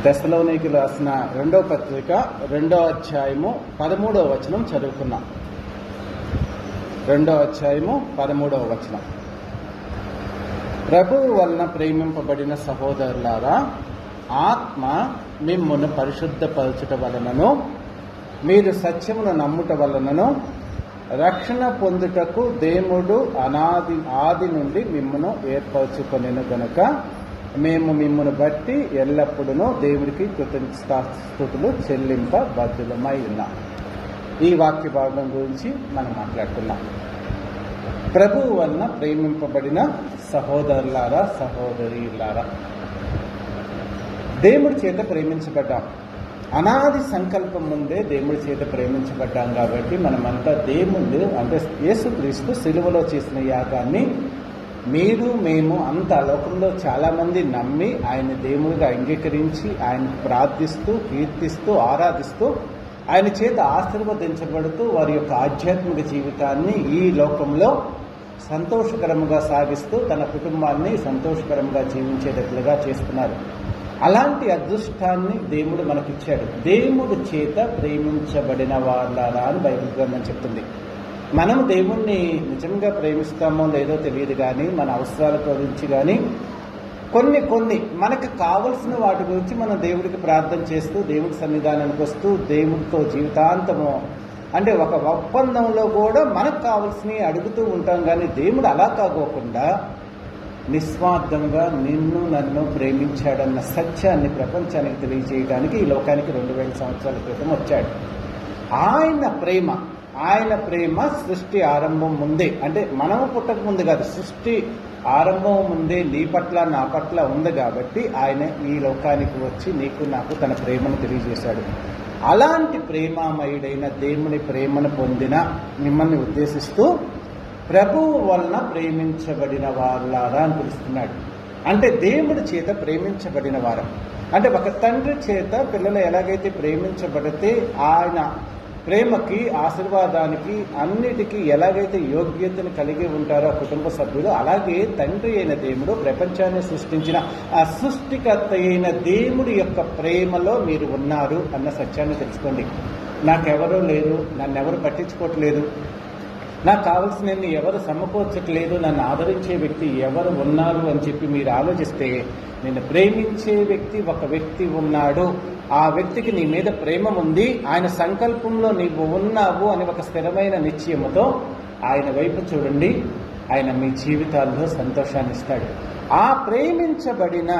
తెస్సలోనికీయులకు రాసిన 2వ పత్రిక 2వ అధ్యాయము 13వ వచనం చదువుకున్నాం. 2వ అధ్యాయము 13వ వచనం. ప్రభువు వలన ప్రేమింపబడిన సహోదరులారా, ఆత్మ మిమ్మును పరిశుద్ధపరచుట వలనను మీరు సత్యమును నమ్ముట వలనను రక్షణ పొందుటకు దేవుడు ఆది నుండి మిమ్మును ఏర్పరచుకొనెను గనుక మేము మిమ్మును బట్టి ఎల్లప్పుడూ దేవుడికి కృతజ్ఞతాస్తుతులు చెల్లింపబద్ధులమై ఉన్నాం. ఈ వాక్య భాగం గురించి మనం మాట్లాడుతున్నాం. ప్రభువు వలన ప్రేమింపబడిన సహోదరులారా, సహోదరీలారా, దేవుడి చేత ప్రేమించబడ్డాం. అనాది సంకల్పం ముందే దేవుడి చేత ప్రేమించబడ్డాం కాబట్టి మనమంతా దేవుడు అంటే యేసుక్రీస్తు సిలువలో చేసిన యాగాన్ని మీరు మేము అంతా లోకంలో చాలామంది నమ్మి ఆయన దేవుడిగా అంగీకరించి ఆయన ప్రార్థిస్తూ కీర్తిస్తూ ఆరాధిస్తూ ఆయన చేత ఆశీర్వదించబడుతూ వారి యొక్క ఆధ్యాత్మిక జీవితాన్ని ఈ లోకంలో సంతోషకరంగా సాగిస్తూ తన కుటుంబాన్ని సంతోషకరంగా జీవించేటట్లుగా చేస్తున్నారు. అలాంటి అదృష్టాన్ని దేవుడు మనకిచ్చాడు. దేవుడి చేత ప్రేమించబడిన వాళ్ళారా అని బైబిల్ గ్రంథం చెప్తుంది. మనం దేవుణ్ణి నిజంగా ప్రేమిస్తామో లేదో తెలియదు, కానీ మన అవసరాల గురించి కానీ కొన్ని మనకు కావలసిన వాటి గురించి మనం దేవుడికి ప్రార్థన చేస్తూ దేవుడి సన్నిధానానికి వస్తూ దేవుడితో జీవితాంతము అంటే ఒక ఒప్పందంలో కూడా మనకు కావలసినవి అడుగుతూ ఉంటాం. కానీ దేవుడు అలా కాకోకుండా నిస్వార్థంగా నిన్ను నన్ను ప్రేమించాడన్న సత్యాన్ని ప్రపంచానికి తెలియజేయడానికి ఈ లోకానికి 2000 సంవత్సరాల క్రితం వచ్చాడు. ఆయన ప్రేమ సృష్టి ఆరంభం ముందే, అంటే మనము పుట్టక ముందు కాదు, సృష్టి ఆరంభం ముందే నీ పట్ల నా పట్ల ఉంది కాబట్టి ఆయన ఈ లోకానికి వచ్చి నీకు నాకు తన ప్రేమను తెలియజేశాడు. అలాంటి ప్రేమామయుడైన దేవుని ప్రేమను పొందిన మిమ్మల్ని ఉద్దేశిస్తూ ప్రభువు వలన ప్రేమించబడిన వారులారా అని పిలుస్తున్నాడు. అంటే దేవుడి చేత ప్రేమించబడిన వారు అంటే ఒక తండ్రి చేత పిల్లలు ఎలాగైతే ప్రేమించబడితే ఆయన ప్రేమకి ఆశీర్వాదానికి అన్నిటికీ ఎలాగైతే యోగ్యతను కలిగి ఉంటారో ఆ కుటుంబ సభ్యులు, అలాగే తండ్రి అయిన దేవుడు ప్రపంచాన్ని సృష్టించిన ఆ సృష్టికర్త అయిన దేవుడి యొక్క ప్రేమలో మీరు ఉన్నారు అన్న సత్యాన్ని తెలుసుకోండి. నాకెవరూ లేరు, నన్నెవరు పట్టించుకోవట్లేదు, నాకు కావలసిన ఎవరు సమకూర్చట్లేదు, నన్ను ఆదరించే వ్యక్తి ఎవరు ఉన్నారు అని చెప్పి మీరు ఆలోచిస్తే, నిన్ను ప్రేమించే వ్యక్తి ఒక వ్యక్తి ఉన్నాడు, ఆ వ్యక్తికి నీ మీద ప్రేమ ఉంది, ఆయన సంకల్పంలో నీవు ఉన్నావు అని ఒక స్థిరమైన నిశ్చయముతో ఆయన వైపు చూడండి. ఆయన మీ జీవితాల్లో సంతోషాన్ని ఇస్తాడు. ఆ ప్రేమించబడిన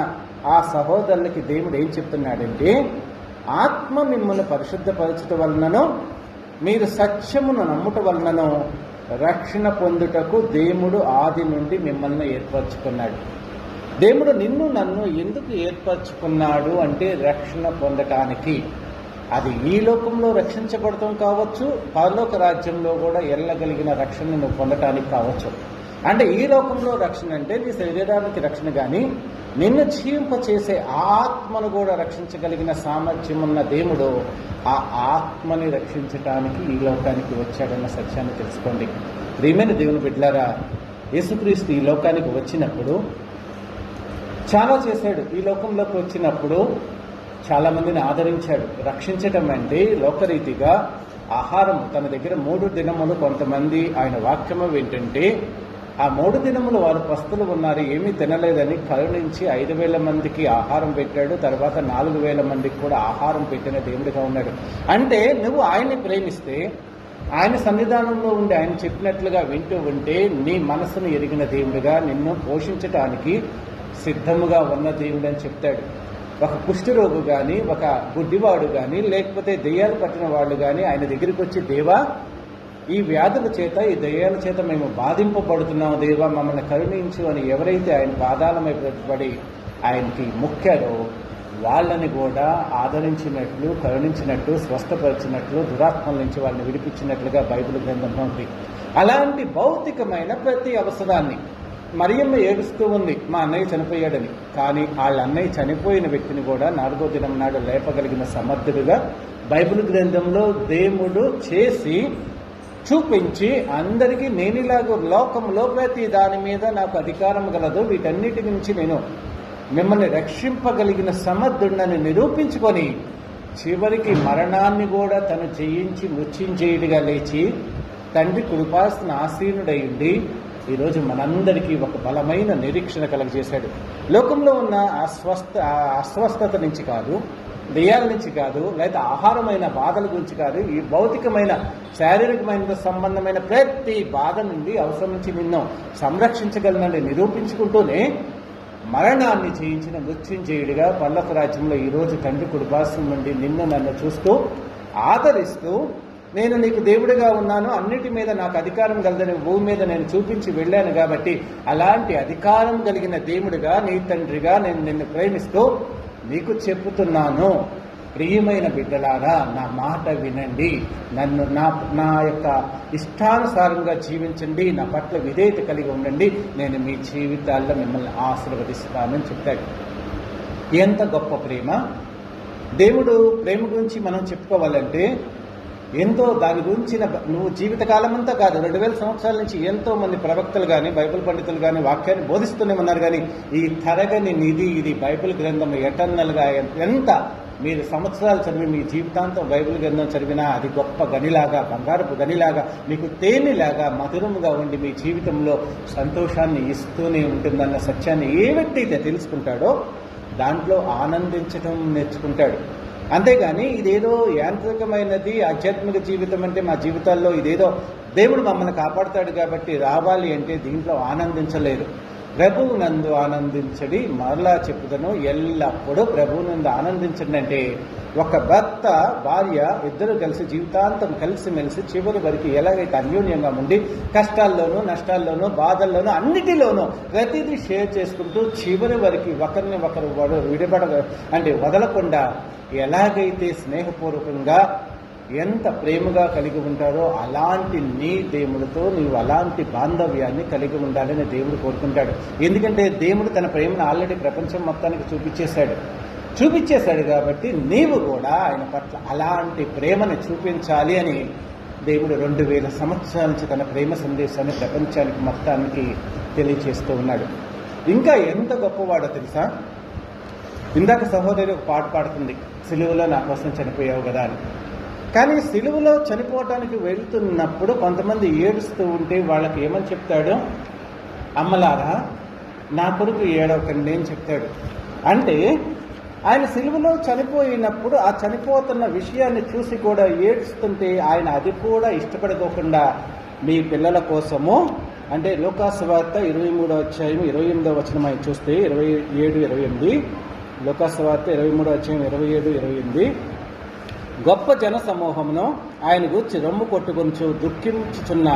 ఆ సహోదరులకి దేవుడు ఏం చెప్తున్నాడంటే, ఆత్మ మిమ్మల్ని పరిశుద్ధపరచుట వలనను మీరు సత్యమును నమ్ముట వలనను రక్షణ పొందుటకు దేవుడు ఆది నుండి మిమ్మల్ని ఏర్పరచుకున్నాడు. దేవుడు నిన్ను నన్ను ఎందుకు ఏర్పరచుకున్నాడు అంటే రక్షణ పొందటానికి. అది ఈ లోకంలో రక్షించబడటం కావచ్చు, పరలోక రాజ్యంలో కూడా ఎల్లగలిగిన రక్షణను పొందటానికి కావచ్చు. అంటే ఈ లోకంలో రక్షణ అంటే నీ శరీరానికి రక్షణ, కానీ నిన్ను జీవింపచేసే ఆత్మను కూడా రక్షించగలిగిన సామర్థ్యం ఉన్న దేవుడు ఆ ఆత్మని రక్షించటానికి ఈ లోకానికి వచ్చాడన్న సత్యాన్ని తెలుసుకోండి. ప్రియమైన దేవుని బిడ్డలారా, యేసుక్రీస్తు ఈ లోకానికి వచ్చినప్పుడు చాలా చేశాడు. ఈ లోకంలోకి వచ్చినప్పుడు చాలామందిని ఆదరించాడు. రక్షించటం అంటే లోకరీతిగా ఆహారం తన దగ్గర 3 దినములు కొంతమంది ఆయన వాక్యము ఏంటంటే ఆ 3 దినములు వారు పస్తులు ఉన్నారు, ఏమీ తినలేదని కరుణించి 5,000 మందికి ఆహారం పెట్టాడు. తర్వాత 4,000 మందికి కూడా ఆహారం పెట్టిన దేవుడిగా ఉన్నాడు. అంటే నువ్వు ఆయన్ని ప్రేమిస్తే, ఆయన సన్నిధానంలో ఉండి ఆయన చెప్పినట్లుగా వింటూ ఉంటే నీ మనసును ఎరిగిన దేవుడిగా నిన్ను పోషించటానికి సిద్ధముగా ఉన్న దేవుడు అని చెప్తాడు. ఒక కుష్ఠరోగు కానీ, ఒక గుడ్డివాడు కానీ, లేకపోతే దెయ్యాలు పట్టిన వాళ్ళు కానీ ఆయన దగ్గరికి వచ్చి, దేవా ఈ వ్యాధుల చేత ఈ దయ్యాల చేత మేము బాధింపబడుతున్నాము, దేవా మమ్మల్ని కరుణించు అని ఎవరైతే ఆయన పాదాలమై పడి ఆయనకి మొక్కారో వాళ్ళని కూడా ఆదరించినట్లు, కరుణించినట్లు, స్వస్థపరిచినట్లు, దురాత్మల నుంచి వాళ్ళని విడిపించినట్లుగా బైబిల్ గ్రంథంలో ఉంది. అలాంటి భౌతికమైన ప్రతి అవసరాన్ని మరియమ్మ ఏడుస్తూ ఉంది, మా అన్నయ్య చనిపోయాడని. కానీ వాళ్ళ అన్నయ్య చనిపోయిన వ్యక్తిని కూడా 4వ దినం నాడు లేపగలిగిన సమర్థుడుగా బైబిల్ గ్రంథంలో దేవుడు చేసి చూపించి అందరికీ నేనిలాగూ లోకంలో ప్రతి దాని మీద నాకు అధికారం గలదు, వీటన్నిటి నుంచి నేను మిమ్మల్ని రక్షింపగలిగిన సమర్థుడని నిరూపించుకొని చివరికి మరణాన్ని కూడా తను జయించి మృత్యుంజయుడిగా లేచి తండ్రి కృపాసన ఆసీనుడై ఉండి ఈరోజు మనందరికీ ఒక బలమైన నిరీక్షణ కలగజేశాడు. లోకంలో ఉన్న అస్వస్థత నుంచి కాదు, దెయ్యాల నుంచి కాదు, లేదా ఆహారమైన బాధల గురించి కాదు, ఈ భౌతికమైన శారీరకమైన సంబంధమైన ప్రతి బాధ నుండి అవసరం నుంచి నిన్ను సంరక్షించగలనని నిరూపించుకుంటూనే మరణాన్ని జయించిన మృత్యుంజయుడిగా పరలోక రాజ్యంలో ఈరోజు తండ్రి కృపాసనం నుండి నిన్ను నన్ను చూస్తూ ఆదరిస్తూ, నేను నీకు దేవుడిగా ఉన్నాను, అన్నిటి మీద నాకు అధికారం కలదని భూమి మీద నేను చూపించి వెళ్ళాను కాబట్టి అలాంటి అధికారం కలిగిన దేవుడిగా నీ తండ్రిగా నేను నిన్ను ప్రేమిస్తూ నీకు చెప్పుతున్నాను, ప్రియమైన బిడ్డలారా నా మాట వినండి, నన్ను నా యొక్క ఇష్టానుసారంగా జీవించండి, నా పట్ల విధేయత కలిగి ఉండండి, నేను మీ జీవితాల్లో మిమ్మల్ని ఆశీర్వదిస్తానని చెప్తాడు. ఎంత గొప్ప ప్రేమ! దేవుడు ప్రేమ గురించి మనం చెప్పుకోవాలంటే ఎంతో దాని గురించి నువ్వు జీవితకాలం అంతా కాదు, 2000 సంవత్సరాల నుంచి ఎంతో మంది ప్రవక్తలు కానీ బైబిల్ పండితులు కానీ వాక్యాన్ని బోధిస్తూనే ఉన్నారు. కానీ ఈ తరగని నిధి ఇది బైబిల్ గ్రంథం ఎటర్నల్గా ఎంత మీరు సంవత్సరాలు చదివి మీ జీవితాంతం బైబిల్ గ్రంథం చదివినా అది గొప్ప గనిలాగా, బంగారపు గనిలాగా, మీకు తేనెలాగా మధురముగా ఉండి మీ జీవితంలో సంతోషాన్ని ఇస్తూనే ఉంటుందన్న సత్యాన్ని ఏ వ్యక్తి అయితే తెలుసుకుంటాడో దాంట్లో ఆనందించడం నేర్చుకుంటాడు. అంతేగాని ఇదేదో యాంత్రికమైనది ఆధ్యాత్మిక జీవితం అంటే మా జీవితాల్లో ఇదేదో దేవుడు మమ్మల్ని కాపాడుతాడు కాబట్టి రావాలి అంటే దీంట్లో ఆనందించలేదు. ప్రభువు నందు ఆనందించడి, మరలా చెప్పుదను, ఎల్లప్పుడూ ప్రభువు నందు ఆనందించండి అంటే ఒక భర్త భార్య ఇద్దరు కలిసి జీవితాంతం కలిసిమెలిసి చివరి వరకు ఎలాగైతే అన్యోన్యంగా ఉండి కష్టాల్లోనూ నష్టాల్లోనూ బాధల్లోనూ అన్నిటిలోనూ ప్రతిదీ షేర్ చేసుకుంటూ చివరి వరకు ఒకరిని ఒకరు వదలకుండా ఎలాగైతే స్నేహపూర్వకంగా ఎంత ప్రేమగా కలిగి ఉంటారో అలాంటి నీ దేవుడితో నీవు అలాంటి బాంధవ్యాన్ని కలిగి ఉండాలని దేవుడు కోరుకుంటాడు. ఎందుకంటే దేవుడు తన ప్రేమను ఆల్రెడీ ప్రపంచం మొత్తానికి చూపించేశాడు కాబట్టి నీవు కూడా ఆయన పట్ల అలాంటి ప్రేమను చూపించాలి అని దేవుడు 2000 సంవత్సరాల నుంచి తన ప్రేమ సందేశాన్ని ప్రపంచానికి మొత్తానికి తెలియచేస్తూ ఉన్నాడు. ఇంకా ఎంత గొప్పవాడో తెలుసా? ఇందాక సహోదరి ఒక పాట పాడుతుంది, సిలువలో నా కోసం చనిపోయావు కదా అని. కానీ సిలువలో చనిపోవటానికి వెళ్తున్నప్పుడు కొంతమంది ఏడుస్తూ ఉంటే వాళ్ళకి ఏమని చెప్తాడు? అమ్మలారా నా కొరకు ఏడవకండి అని చెప్తాడు. అంటే ఆయన సిలువలో చనిపోయినప్పుడు ఆ చనిపోతున్న విషయాన్ని చూసి కూడా ఏడుస్తుంటే ఆయన అది కూడా ఇష్టపడుకోకుండా మీ పిల్లల కోసము, అంటే లూకాసు వార్త 23వ అధ్యాయం 28వ వచనం ఆయన చూస్తే 27-28, లూకాసు వార్త 23వ అధ్యాయం 27-28, గొప్ప జన సమూహమును ఆయన గూర్చి రొమ్ము కొట్టుకొంచు దుఃఖించుచున్న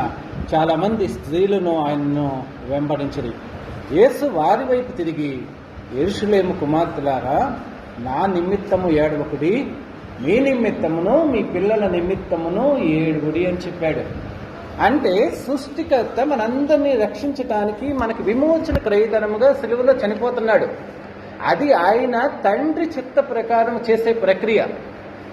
చాలా మంది స్త్రీలను ఆయనను వెంబడించిరి. యేసు వారి వైపు తిరిగి, యెరూషలేము కుమార్తెలారా నా నిమిత్తము ఏడవకుడి, మీ నిమిత్తమును మీ పిల్లల నిమిత్తమును ఏడుగుడి అని చెప్పాడు. అంటే సృష్టికర్త మనందరినీ రక్షించటానికి మనకి విమోచన క్రయధనముగా సిలువలో చనిపోతున్నాడు. అది ఆయన తండ్రి చిత్త ప్రకారం చేసే ప్రక్రియ.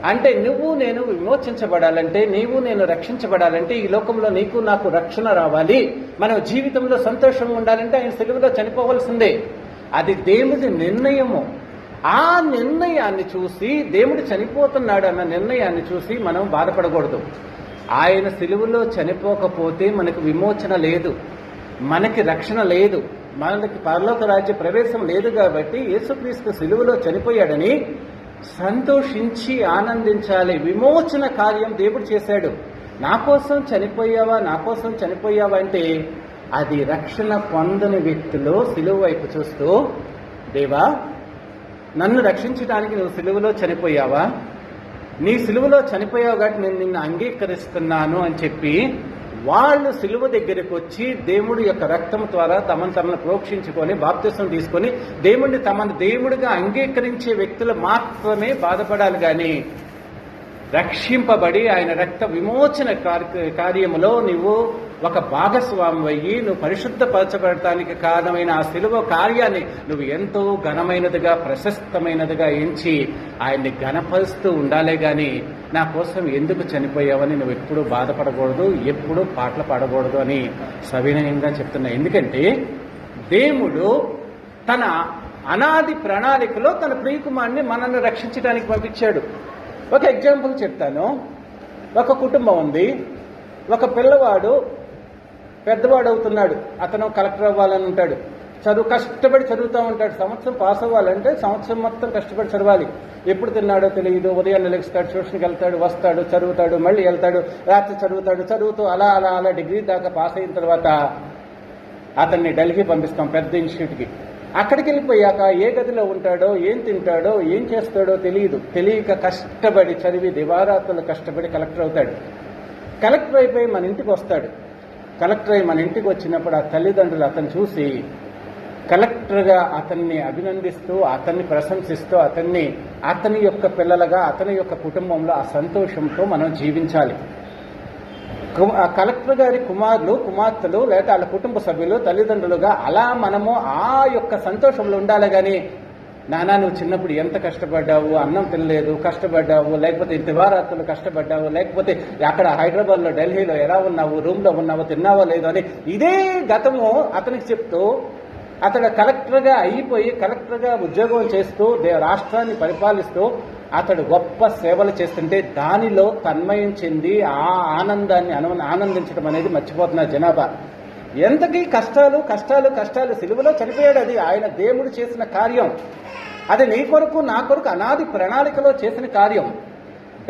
అంటే నువ్వు నేను విమోచించబడాలంటే, నీవు నేను రక్షించబడాలంటే, ఈ లోకంలో నీకు నాకు రక్షణ రావాలి, మనం జీవితంలో సంతోషంగా ఉండాలంటే ఆయన సిలువలో చనిపోవలసిందే. అది దేవుడి నిర్ణయము. ఆ నిర్ణయాన్ని చూసి, దేవుడు చనిపోతున్నాడు అన్న నిర్ణయాన్ని చూసి మనం బాధపడకూడదు. ఆయన సిలువలో చనిపోకపోతే మనకు విమోచన లేదు, మనకి రక్షణ లేదు, మనకి పరలోక రాజ్య ప్రవేశం లేదు. కాబట్టి యేసుక్రీస్తు సిలువలో చనిపోయాడని సంతోషించి ఆనందించాలి. విమోచన కార్యం దేవుడు చేశాడు. నా కోసం చనిపోయావా అంటే అది రక్షణ పొందని వ్యక్తులు సిలువ వైపు చూస్తూ, దేవా నన్ను రక్షించడానికి నువ్వు సిలువలో చనిపోయావా, నీ సిలువలో చనిపోయావు కాబట్టి నేను నిన్ను అంగీకరిస్తున్నాను అని చెప్పి వాళ్ళు సిలువ దగ్గరికి వచ్చి దేవుడి యొక్క రక్తం ద్వారా తమను ప్రోక్షించుకొని బాప్తిసం తీసుకొని దేవుడిని దేవుడిగా అంగీకరించే వ్యక్తులు మాత్రమే బాధపడాలి. కానీ రక్షింపబడి ఆయన రక్త విమోచన కార్యములో నువ్వు ఒక భాగస్వామి అయ్యి నువ్వు పరిశుద్ధపరచబడటానికి కారణమైన ఆ సిలువ కార్యాన్ని నువ్వు ఎంతో ఘనమైనదిగా ప్రశస్తమైనదిగా ఎంచి ఆయన్ని ఘనపరుస్తూ ఉండాలే గాని నా కోసం ఎందుకు చనిపోయావని నువ్వు ఎప్పుడూ బాధపడకూడదు, ఎప్పుడూ పాటలు పాడకూడదు అని సవినయంగా చెప్తున్నా. ఎందుకంటే దేవుడు తన అనాది ప్రణాళికలో తన ప్రియకుమారుని మనల్ని రక్షించడానికి పంపించాడు. ఒక ఎగ్జాంపుల్ చెప్తాను. ఒక కుటుంబం ఉంది. ఒక పిల్లవాడు పెద్దవాడు అవుతున్నాడు. అతను కలెక్టర్ అవ్వాలని ఉంటాడు. కష్టపడి చదువుతూ ఉంటాడు. సంవత్సరం పాస్ అవ్వాలంటే సంవత్సరం మొత్తం కష్టపడి చదవాలి. ఎప్పుడు తిన్నాడో తెలియదు. ఉదయాన్నే లెగుస్తాడు, ట్యూషన్కి వెళ్తాడు, వస్తాడు, చదువుతాడు, మళ్ళీ వెళ్తాడు, రాత్రి చదువుతూ అలా డిగ్రీ దాకా పాస్ అయిన తర్వాత అతన్ని ఢిల్లీకి పంపిస్తాం, పెద్ద ఇన్స్టిట్యూట్కి. అక్కడికి వెళ్ళిపోయాక ఏ గదిలో ఉంటాడో, ఏం తింటాడో, ఏం చేస్తాడో తెలియక కష్టపడి చదివి దివారాత్రులు కష్టపడి కలెక్టర్ అవుతాడు. కలెక్టర్ అయిపోయి మన ఇంటికి వస్తాడు. కలెక్టర్ అయి మన ఇంటికి వచ్చినప్పుడు ఆ తల్లిదండ్రులు అతను చూసి కలెక్టర్గా అతన్ని అభినందిస్తూ, అతన్ని ప్రశంసిస్తూ, అతని యొక్క పిల్లలుగా, అతని యొక్క కుటుంబంలో ఆ సంతోషంతో మనం జీవించాలి. కలెక్టర్ గారి కుమారులు, కుమార్తెలు లేదా వాళ్ళ కుటుంబ సభ్యులు, తల్లిదండ్రులుగా అలా మనము ఆ యొక్క సంతోషంలో ఉండాలి. కానీ నానా నువ్వు చిన్నప్పుడు ఎంత కష్టపడ్డావు, అన్నం తినలేదు, కష్టపడ్డావు, లేకపోతే దివారాత్రులు కష్టపడ్డావు, లేకపోతే అక్కడ హైదరాబాద్లో, ఢిల్లీలో ఎలా ఉన్నావు, రూమ్లో ఉన్నావు, తిన్నావో లేదో అని ఇదే గతము అతనికి చెప్తూ, అతడు కలెక్టర్గా అయిపోయి కలెక్టర్గా ఉద్యోగం చేస్తూ రాష్ట్రాన్ని పరిపాలిస్తూ అతడు గొప్ప సేవలు చేస్తుంటే దానిలో తన్మయం చెంది ఆ ఆనందాన్ని ఆనందించడం అనేది మర్చిపోతున్నారు జనాభా. ఎంతకీ కష్టాలు సిలువలో చనిపోయాడు. అది ఆయన దేవుడు చేసిన కార్యం. అది నీ కొరకు నా కొరకు అనాది ప్రణాళికలో చేసిన కార్యం.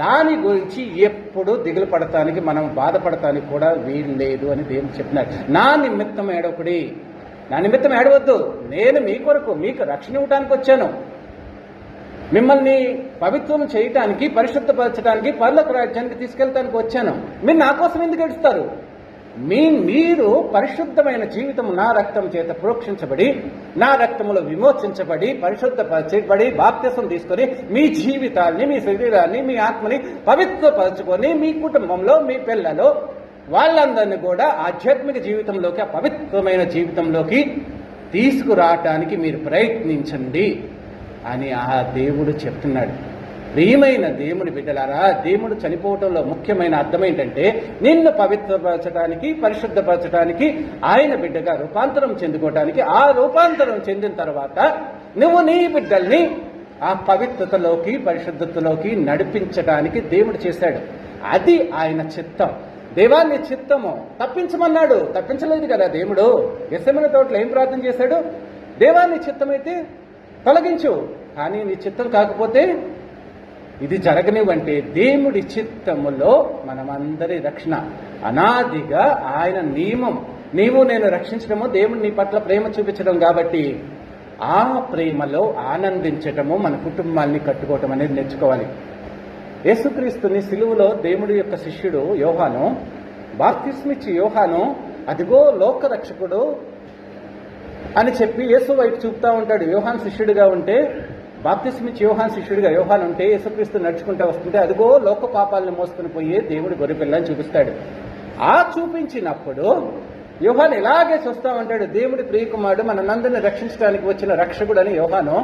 దాని గురించి ఎప్పుడు దిగులు పడటానికి, మనం బాధపడటానికి కూడా వీలు లేదు అని దేవుడు చెప్పినాడు. నా నిమిత్తం ఏడవద్దు, నేను మీ కొరకు మీకు రక్షణ ఇవ్వడానికి వచ్చాను, మిమ్మల్ని పవిత్రం చేయటానికి, పరిశుద్ధపరచడానికి, పరలోక రాజ్యానికి తీసుకెళ్ళటానికి వచ్చాను. మీరు నా కోసం ఎందుకు ఏడుస్తారు? మీరు పరిశుద్ధమైన జీవితం నా రక్తం చేత ప్రోక్షించబడి, నా రక్తములో విమోచించబడి, పరిశుద్ధపరచబడి, బాప్తిసం తీసుకొని మీ జీవితాన్ని, మీ శరీరాన్ని, మీ ఆత్మని పవిత్రపరచుకొని మీ కుటుంబంలో, మీ పిల్లలు వాళ్ళందరినీ కూడా ఆధ్యాత్మిక జీవితంలోకి, ఆ పవిత్రమైన జీవితంలోకి తీసుకురావటానికి మీరు ప్రయత్నించండి అని ఆ దేవుడు చెప్తున్నాడు. ప్రియమైన దేవుని బిడ్డలారా, దేవుడు చనిపోవటంలో ముఖ్యమైన అర్థం ఏంటంటే నిన్ను పవిత్రపరచడానికి, పరిశుద్ధపరచడానికి, ఆయన బిడ్డగా రూపాంతరం చెందుకోవటానికి, ఆ రూపాంతరం చెందిన తర్వాత నువ్వు నీ బిడ్డల్ని ఆ పవిత్రతలోకి, పరిశుద్ధతలోకి నడిపించడానికి దేవుడు చేశాడు. అది ఆయన చిత్తం. దేవాన్ని చిత్తము తప్పించమన్నాడు, తప్పించలేదు కదా దేవుడు. గెత్సేమనే తోటలో ఏం ప్రార్థన చేశాడు? దేవాన్ని చిత్తమైతే తొలగించు, కానీ నీ చిత్తం కాకపోతే ఇది జరగనివంటే దేవుడి చిత్తములో మనమందరి రక్షణ. అనాదిగా ఆయన నియమం, నీవు నేను రక్షించడము, దేవుడు నీ పట్ల ప్రేమ చూపించడం. కాబట్టి ఆ ప్రేమలో ఆనందించటము, మన కుటుంబాన్ని కట్టుకోవటం అనేది నేర్చుకోవాలి. యేసుక్రీస్తుని సిలువలో దేవుడి యొక్క శిష్యుడు యోహాను, బాప్తిస్మిచ్చి యోహాను అదిగో లోకరక్షకుడు అని చెప్పి యేసు వైపు చూపుతా ఉంటాడు. యోహాన్ శిష్యుడిగా ఉంటే, బాప్తిస్మిచ్చి యోహాన్ శిష్యుడిగా యోహాన్ ఉంటే, యేసుక్రీస్తు నడుచుకుంటూ వస్తుంటే అదిగో లోక పాపాలను మోసుకుని పోయే దేవుడి గొర్రెపిల్లని చూపిస్తాడు. ఆ చూపించినప్పుడు యోహాను ఇలాగే చూస్తూ ఉంటాడు. దేవుడి ప్రియకుమారుడు మనందరిని రక్షించడానికి వచ్చిన రక్షకుడు అని యోహాను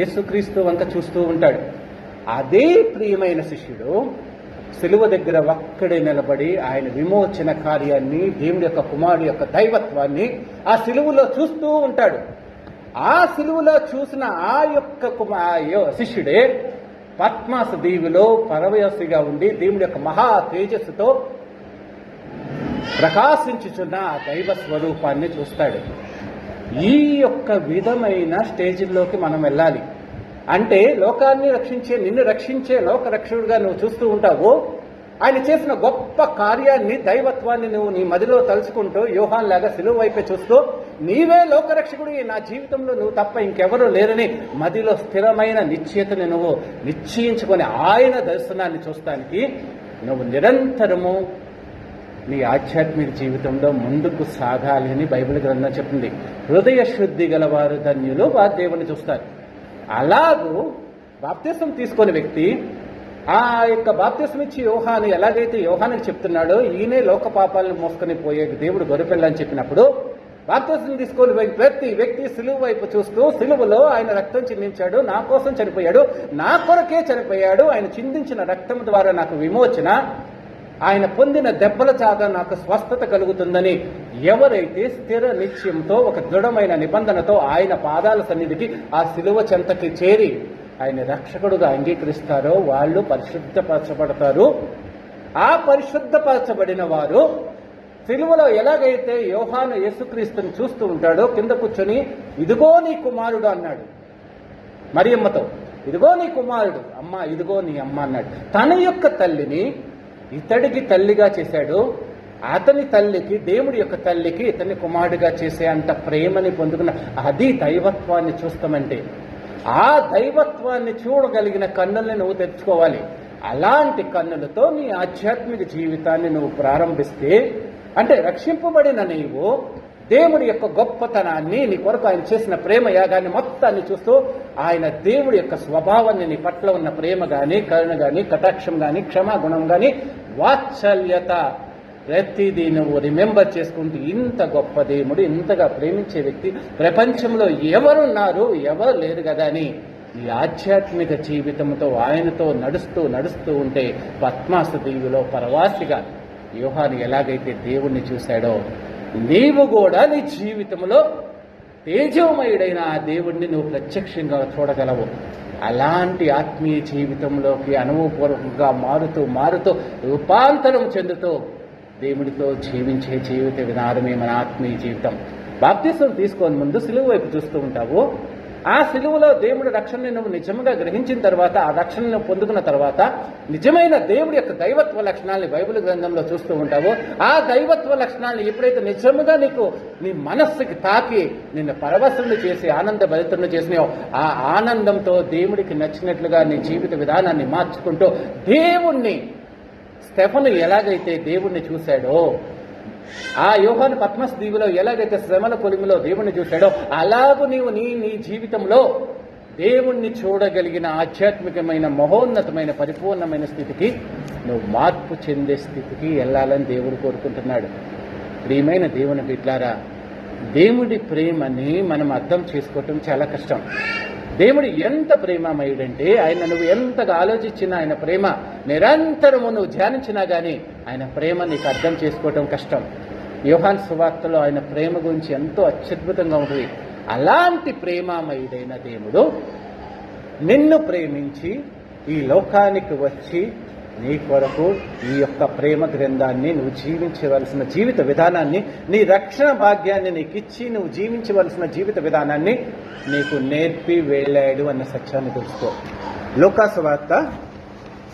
యేసుక్రీస్తు వంక చూస్తూ ఉంటాడు. అదే ప్రియమైన శిష్యుడు సిలువ దగ్గర ఒక్కడే నిలబడి ఆయన విమోచన కార్యాన్ని, దేవుడి యొక్క కుమారుడు యొక్క దైవత్వాన్ని ఆ సిలువలో చూస్తూ ఉంటాడు. ఆ సిలువలో చూసిన ఆ యొక్క శిష్యుడే పద్మాస దీవిలో పరవయసిగా ఉండి దేవుడి యొక్క మహా తేజస్సుతో ప్రకాశించుచున్న ఆ దైవ స్వరూపాన్ని చూస్తాడు. ఈ యొక్క విధమైన స్టేజ్లోకి మనం వెళ్ళాలి. అంటే లోకాన్ని రక్షించే, నిన్ను రక్షించే లోక రక్షకుడుగా నువ్వు చూస్తూ ఉంటావు. ఆయన చేసిన గొప్ప కార్యాన్ని, దైవత్వాన్ని నువ్వు నీ మదిలో తలుచుకుంటూ యోహాన్ లాగా సిలువ వైపే చూస్తూ నీవే లోకరక్షకుడు, నా జీవితంలో నువ్వు తప్ప ఇంకెవరూ లేరని మదిలో స్థిరమైన నిశ్చయతని నువ్వు నిశ్చయించుకొని ఆయన దర్శనాన్ని చూస్తానికి నువ్వు నిరంతరము నీ ఆధ్యాత్మిక జీవితంలో ముందుకు సాగాలి అని బైబిల్ గ్రంథం చెప్తుంది. హృదయ శుద్ధి గలవారు ధన్యులు, వారు దేవుని చూస్తారు. అలాగూ బాప్తిసం తీసుకునే వ్యక్తి ఆ యొక్క బాప్తిసం ఇచ్చి యోహాను ఎలాగైతే యోహానికి చెప్తున్నాడో ఈయనే లోక పాపాలను మోసుకొని పోయే దేవుడు గొర్రెపిల్ల అని చెప్పినప్పుడు, బాప్తిసం తీసుకొని ప్రతి వ్యక్తి సిలువ వైపు చూస్తూ సిలువలో ఆయన రక్తం చిందించాడు, నా కోసం చనిపోయాడు, నా కొరకే చనిపోయాడు, ఆయన చిందించిన రక్తం ద్వారా నాకు విమోచన, ఆయన పొందిన దెబ్బల చేత నాకు స్వస్థత కలుగుతుందని ఎవరైతే స్థిర నిశ్చయంతో ఒక దృఢమైన నిబంధనతో ఆయన పాదాల సన్నిధికి ఆ శిలువ చెంతకి చేరి ఆయన రక్షకుడుగా అంగీకరిస్తారో వాళ్ళు పరిశుద్ధపరచబడతారు. ఆ పరిశుద్ధపరచబడిన వారు సిలువలో ఎలాగైతే యోహాను యేసుక్రీస్తుని చూస్తూ ఉంటాడో కింద కూర్చొని ఇదిగో నీ కుమారుడు అన్నాడు మరియమ్మతో, ఇదిగో నీ కుమారుడు, అమ్మ ఇదిగో నీ అమ్మ అన్నాడు. తన యొక్క తల్లిని ఇతడికి తల్లిగా చేశాడు. అతని తల్లికి, దేవుడి యొక్క తల్లికి ఇతన్ని కుమారుడిగా చేసే అంత ప్రేమని పొందుకున్న అది దైవత్వాన్ని చూస్తామంటే. ఆ దైవత్వాన్ని చూడగలిగిన కన్నుల్ని నువ్వు తెచ్చుకోవాలి. అలాంటి కన్నులతో నీ ఆధ్యాత్మిక జీవితాన్ని నువ్వు ప్రారంభిస్తే, అంటే రక్షింపబడిన నీవు దేవుడి యొక్క గొప్పతనాన్ని, నీ కొరకు ఆయన చేసిన ప్రేమ యాగాన్ని మొత్తాన్ని చూస్తూ ఆయన దేవుడి యొక్క స్వభావాన్ని, నీ పట్ల ఉన్న ప్రేమ కానీ, కరుణ కానీ, కటాక్షం కానీ, క్షమాగుణం కానీ, వాత్సల్యత ప్రతిదీ నువ్వు రిమెంబర్ చేసుకుంటూ ఇంత గొప్ప దేవుడు, ఇంతగా ప్రేమించే వ్యక్తి ప్రపంచంలో ఎవరున్నారు, ఎవరు లేరు కదా అని ఈ ఆధ్యాత్మిక జీవితంతో ఆయనతో నడుస్తూ ఉంటే పద్మాస దీవిలో పరవాసిగా యోహాను ఎలాగైతే దేవుణ్ణి చూశాడో నీవు కూడా నీ జీవితంలో తేజోమయుడైన ఆ దేవుణ్ణి నువ్వు ప్రత్యక్షంగా చూడగలవు. అలాంటి ఆత్మీయ జీవితంలోకి అనుభవపూర్వకంగా మారుతూ రూపాంతరం చెందుతూ దేవుడితో జీవించే జీవిత విధానమే మన ఆత్మీయ జీవితం. బాప్తిసం తీసుకొని ముందు సిలువ వైపు చూస్తూ ఉంటావు. ఆ సిలువలో దేవుడి రక్షణని నువ్వు నిజంగా గ్రహించిన తర్వాత, ఆ రక్షణను పొందుకున్న తర్వాత నిజమైన దేవుడి యొక్క దైవత్వ లక్షణాలని బైబిల్ గ్రంథంలో చూస్తూ ఉంటావు. ఆ దైవత్వ లక్షణాలను ఎప్పుడైతే నిజంగా నీకు నీ మనస్సుకి తాకి నిన్ను పరవశుని చేసి ఆనందభరితులను చేసినావో, ఆ ఆనందంతో దేవుడికి నచ్చినట్లుగా నీ జీవిత విధానాన్ని మార్చుకుంటూ దేవుణ్ణి, స్టెఫను ఎలాగైతే దేవుణ్ణి చూశాడో, ఆ యోహాను పద్మస్ దీవిలో ఎలాగైతే శ్రమల కొలిమిలో దేవుణ్ణి చూశాడో, అలాగూ నీవు నీ జీవితంలో దేవుణ్ణి చూడగలిగిన ఆధ్యాత్మికమైన మహోన్నతమైన పరిపూర్ణమైన స్థితికి నువ్వు మార్పు చెందే స్థితికి వెళ్ళాలని దేవుడు కోరుకుంటున్నాడు. ప్రియమైన దేవుని బిడ్డలారా, దేవుడి ప్రేమని మనం అర్థం చేసుకోవటం చాలా కష్టం. దేవుడు ఎంత ప్రేమమయుడంటే ఆయన నువ్వు ఎంతగా ఆలోచించినా ఆయన ప్రేమ నిరంతరము నువ్వు ధ్యానించినా కానీ ఆయన ప్రేమ నీకు అర్థం చేసుకోవటం కష్టం. యోహాను సువార్తలో ఆయన ప్రేమ గురించి ఎంతో అత్యద్భుతంగా ఉంటుంది. అలాంటి ప్రేమమయుడైన దేవుడు నిన్ను ప్రేమించి ఈ లోకానికి వచ్చి నీ కొరకు ఈ యొక్క ప్రేమ గ్రంథాన్ని, నువ్వు జీవించవలసిన జీవిత విధానాన్ని, నీ రక్షణ భాగ్యాన్ని నీకు ఇచ్చి నువ్వు జీవించవలసిన జీవిత విధానాన్ని నీకు నేర్పి వెళ్ళాడు అన్న సత్యాన్ని తెలుసుకో. లూకాసు వార్త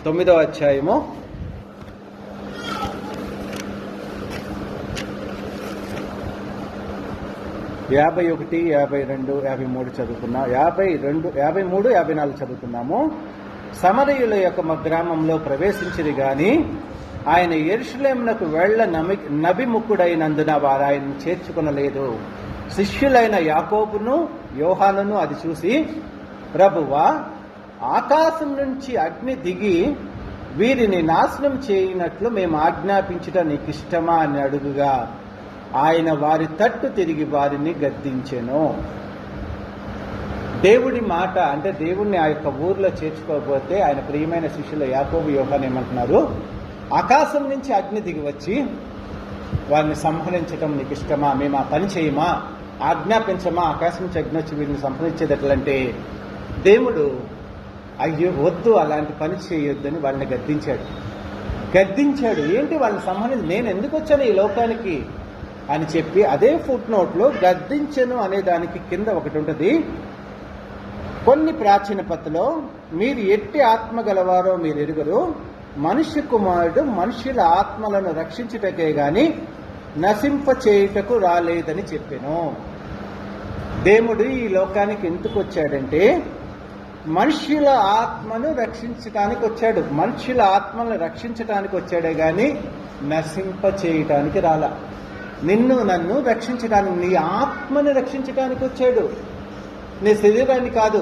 9వ అధ్యాయము 51, 52, 53 చదువుకున్నాం. 52, 53, 54 చదువుకున్నాము. సమరయుల యొక్క గ్రామంలో ప్రవేశించిరి గాని ఆయన యెరూషలేమునకు వెళ్ళ నబిముఖుడైనందున వారు ఆయనను చేర్చుకొనలేదు. శిష్యులైన యాకోబును యోహానును అది చూసి, ప్రభువా, ఆకాశం నుంచి అగ్ని దిగి వీరిని నాశనం చేయనట్లు మేము ఆజ్ఞాపించుట నీకు ఇష్టమా అని అడుగుగా ఆయన వారి తట్టు తిరిగి వారిని గద్దించెను. దేవుడి మాట, అంటే దేవుణ్ణి ఆ యొక్క ఊర్లో చేర్చుకోకపోతే ఆయన ప్రియమైన శిష్యులు యాకోబు యోహాను ఏమంటున్నారు, ఆకాశం నుంచి అగ్ని దిగి వచ్చి వారిని సంహరించటం నీకు ఇష్టమా, మేము ఆ పని చేయమా, ఆజ్ఞాపించమా, ఆకాశం నుంచి అగ్ని వచ్చి వీరిని సంహరించేది ఎట్లంటే దేవుడు అయ్యో వద్దు అలాంటి పని చేయొద్దని వాళ్ళని గద్దించాడు. ఏంటి వాళ్ళని సంహరించి, నేను ఎందుకు వచ్చాను ఈ లోకానికి అని చెప్పి అదే ఫుట్ నోట్లో గద్దించను అనే దానికి కింద ఒకటి ఉంటుంది. కొన్ని ప్రాచీన పత్రలో మీరు ఎట్టి ఆత్మ గలవారో మీరు ఎరుగరు, మనుష్య కుమారుడు మనుషుల ఆత్మలను రక్షించుటకే గాని నశింప చేయుటకు రాలేదని చెప్పాను. దేవుడు ఈ లోకానికి ఎందుకు వచ్చాడంటే మనుష్యుల ఆత్మను రక్షించడానికి వచ్చాడు. మనుష్యుల ఆత్మలను రక్షించడానికి వచ్చాడే గాని నశింప చేయటానికి రాలా. నిన్ను నన్ను రక్షించడానికి, నీ ఆత్మని రక్షించడానికి వచ్చాడు, నీ శరీరాన్ని కాదు.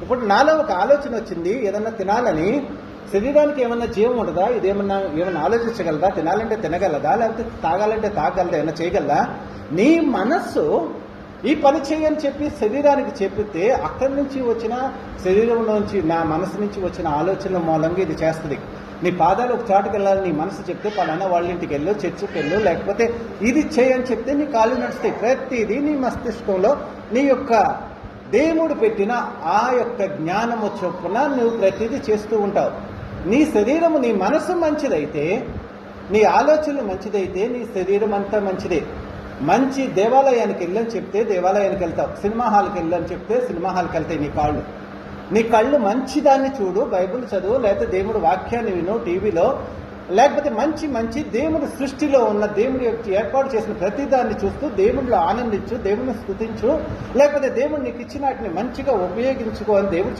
ఇప్పుడు నాలో ఒక ఆలోచన వచ్చింది ఏదన్నా తినాలని, శరీరానికి ఏమన్నా జీవం ఉంటుందా? ఏమన్నా ఆలోచించగలదా? తినాలంటే తినగలదా? లేకపోతే తాగాలంటే తాగలదా? ఏమన్నా చేయగలదా? నీ మనస్సు ఈ పని చేయని చెప్పి శరీరానికి చెప్పితే అక్కడి నుంచి వచ్చిన శరీరంలోంచి, నా మనసు నుంచి వచ్చిన ఆలోచనల మూలంగా ఇది చేస్తుంది. నీ పాదాలు ఒక చాటుకు వెళ్ళాలి నీ మనసు చెప్తే పలానా వాళ్ళ ఇంటికి వెళ్ళు, చర్చికి వెళ్ళు, లేకపోతే ఇది చేయని చెప్తే నీ కాళ్ళు నడుస్తాయి. ప్రతిదీ నీ మస్తిష్కంలో నీ యొక్క దేవుడు పెట్టిన ఆ యొక్క జ్ఞానము చొప్పున నువ్వు ప్రతిదీ చేస్తూ ఉంటావు. నీ శరీరము, నీ మనసు మంచిదైతే, నీ ఆలోచనలు మంచిదైతే నీ శరీరం అంతా మంచిదే. మంచి దేవాలయానికి వెళ్ళని చెప్తే దేవాలయానికి వెళ్తావు, సినిమా హాల్కి వెళ్ళని చెప్తే సినిమా హాల్కి వెళ్తాయి నీ కళ్ళు మంచిదాన్ని చూడు, బైబిల్ చదువు, లేకపోతే దేవుడు వాక్యాన్ని విను టీవీలో, లేకపోతే మంచి దేవుడి సృష్టిలో ఉన్న దేవుడి యొక్క ఏర్పాటు చేసిన ప్రతిదాన్ని చూస్తూ దేవుడిలో ఆనందించు, దేవుడిని స్తుతించు, లేకపోతే దేవుడు నీకు ఇచ్చిన వాటిని మంచిగా ఉపయోగించుకో అని దేవుడు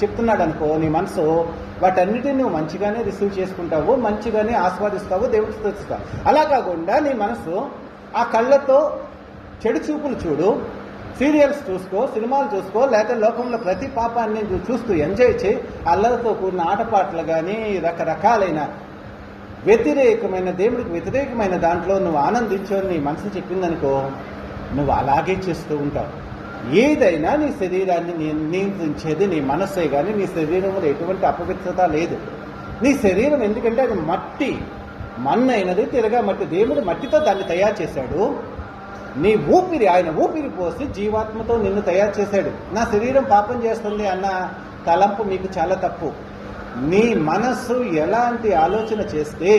చెప్తున్నాడు అనుకో, నీ మనసు వాటన్నిటిని నువ్వు మంచిగానే రిసీవ్ చేసుకుంటావు, మంచిగానే ఆస్వాదిస్తావు, దేవుడు స్తుతిస్తావు. అలా కాకుండా నీ మనసు ఆ కళ్ళతో చెడు చూపులు చూడు, సీరియల్స్ చూసుకో, సినిమాలు చూసుకో, లేకపోతే లోకంలో ప్రతి పాపాన్ని చూస్తూ ఎంజాయ్ చేయి, అల్లరితో కూడిన ఆటపాటలు కానీ రకరకాలైన వ్యతిరేకమైన, దేవుడికి వ్యతిరేకమైన దాంట్లో నువ్వు ఆనందించు నీ మనసు చెప్పిందనుకో, నువ్వు అలాగే చేస్తూ ఉంటావు. ఏదైనా నీ శరీరాన్ని నియంత్రించేది నీ మనస్సే కానీ నీ శరీరంలో ఎటువంటి అపవిత్రత లేదు. నీ శరీరం ఎందుకంటే అది మట్టి, మన్నైనది, తిరగా మట్టి. దేవుడు మట్టితో దాన్ని తయారు చేశాడు. నీ ఊపిరి, ఆయన ఊపిరి పోసి జీవాత్మతో నిన్ను తయారు చేశాడు. నా శరీరం పాపం చేస్తుంది అన్న తలంపు మీకు చాలా తప్పు. నీ మనస్సు ఎలాంటి ఆలోచన చేస్తే,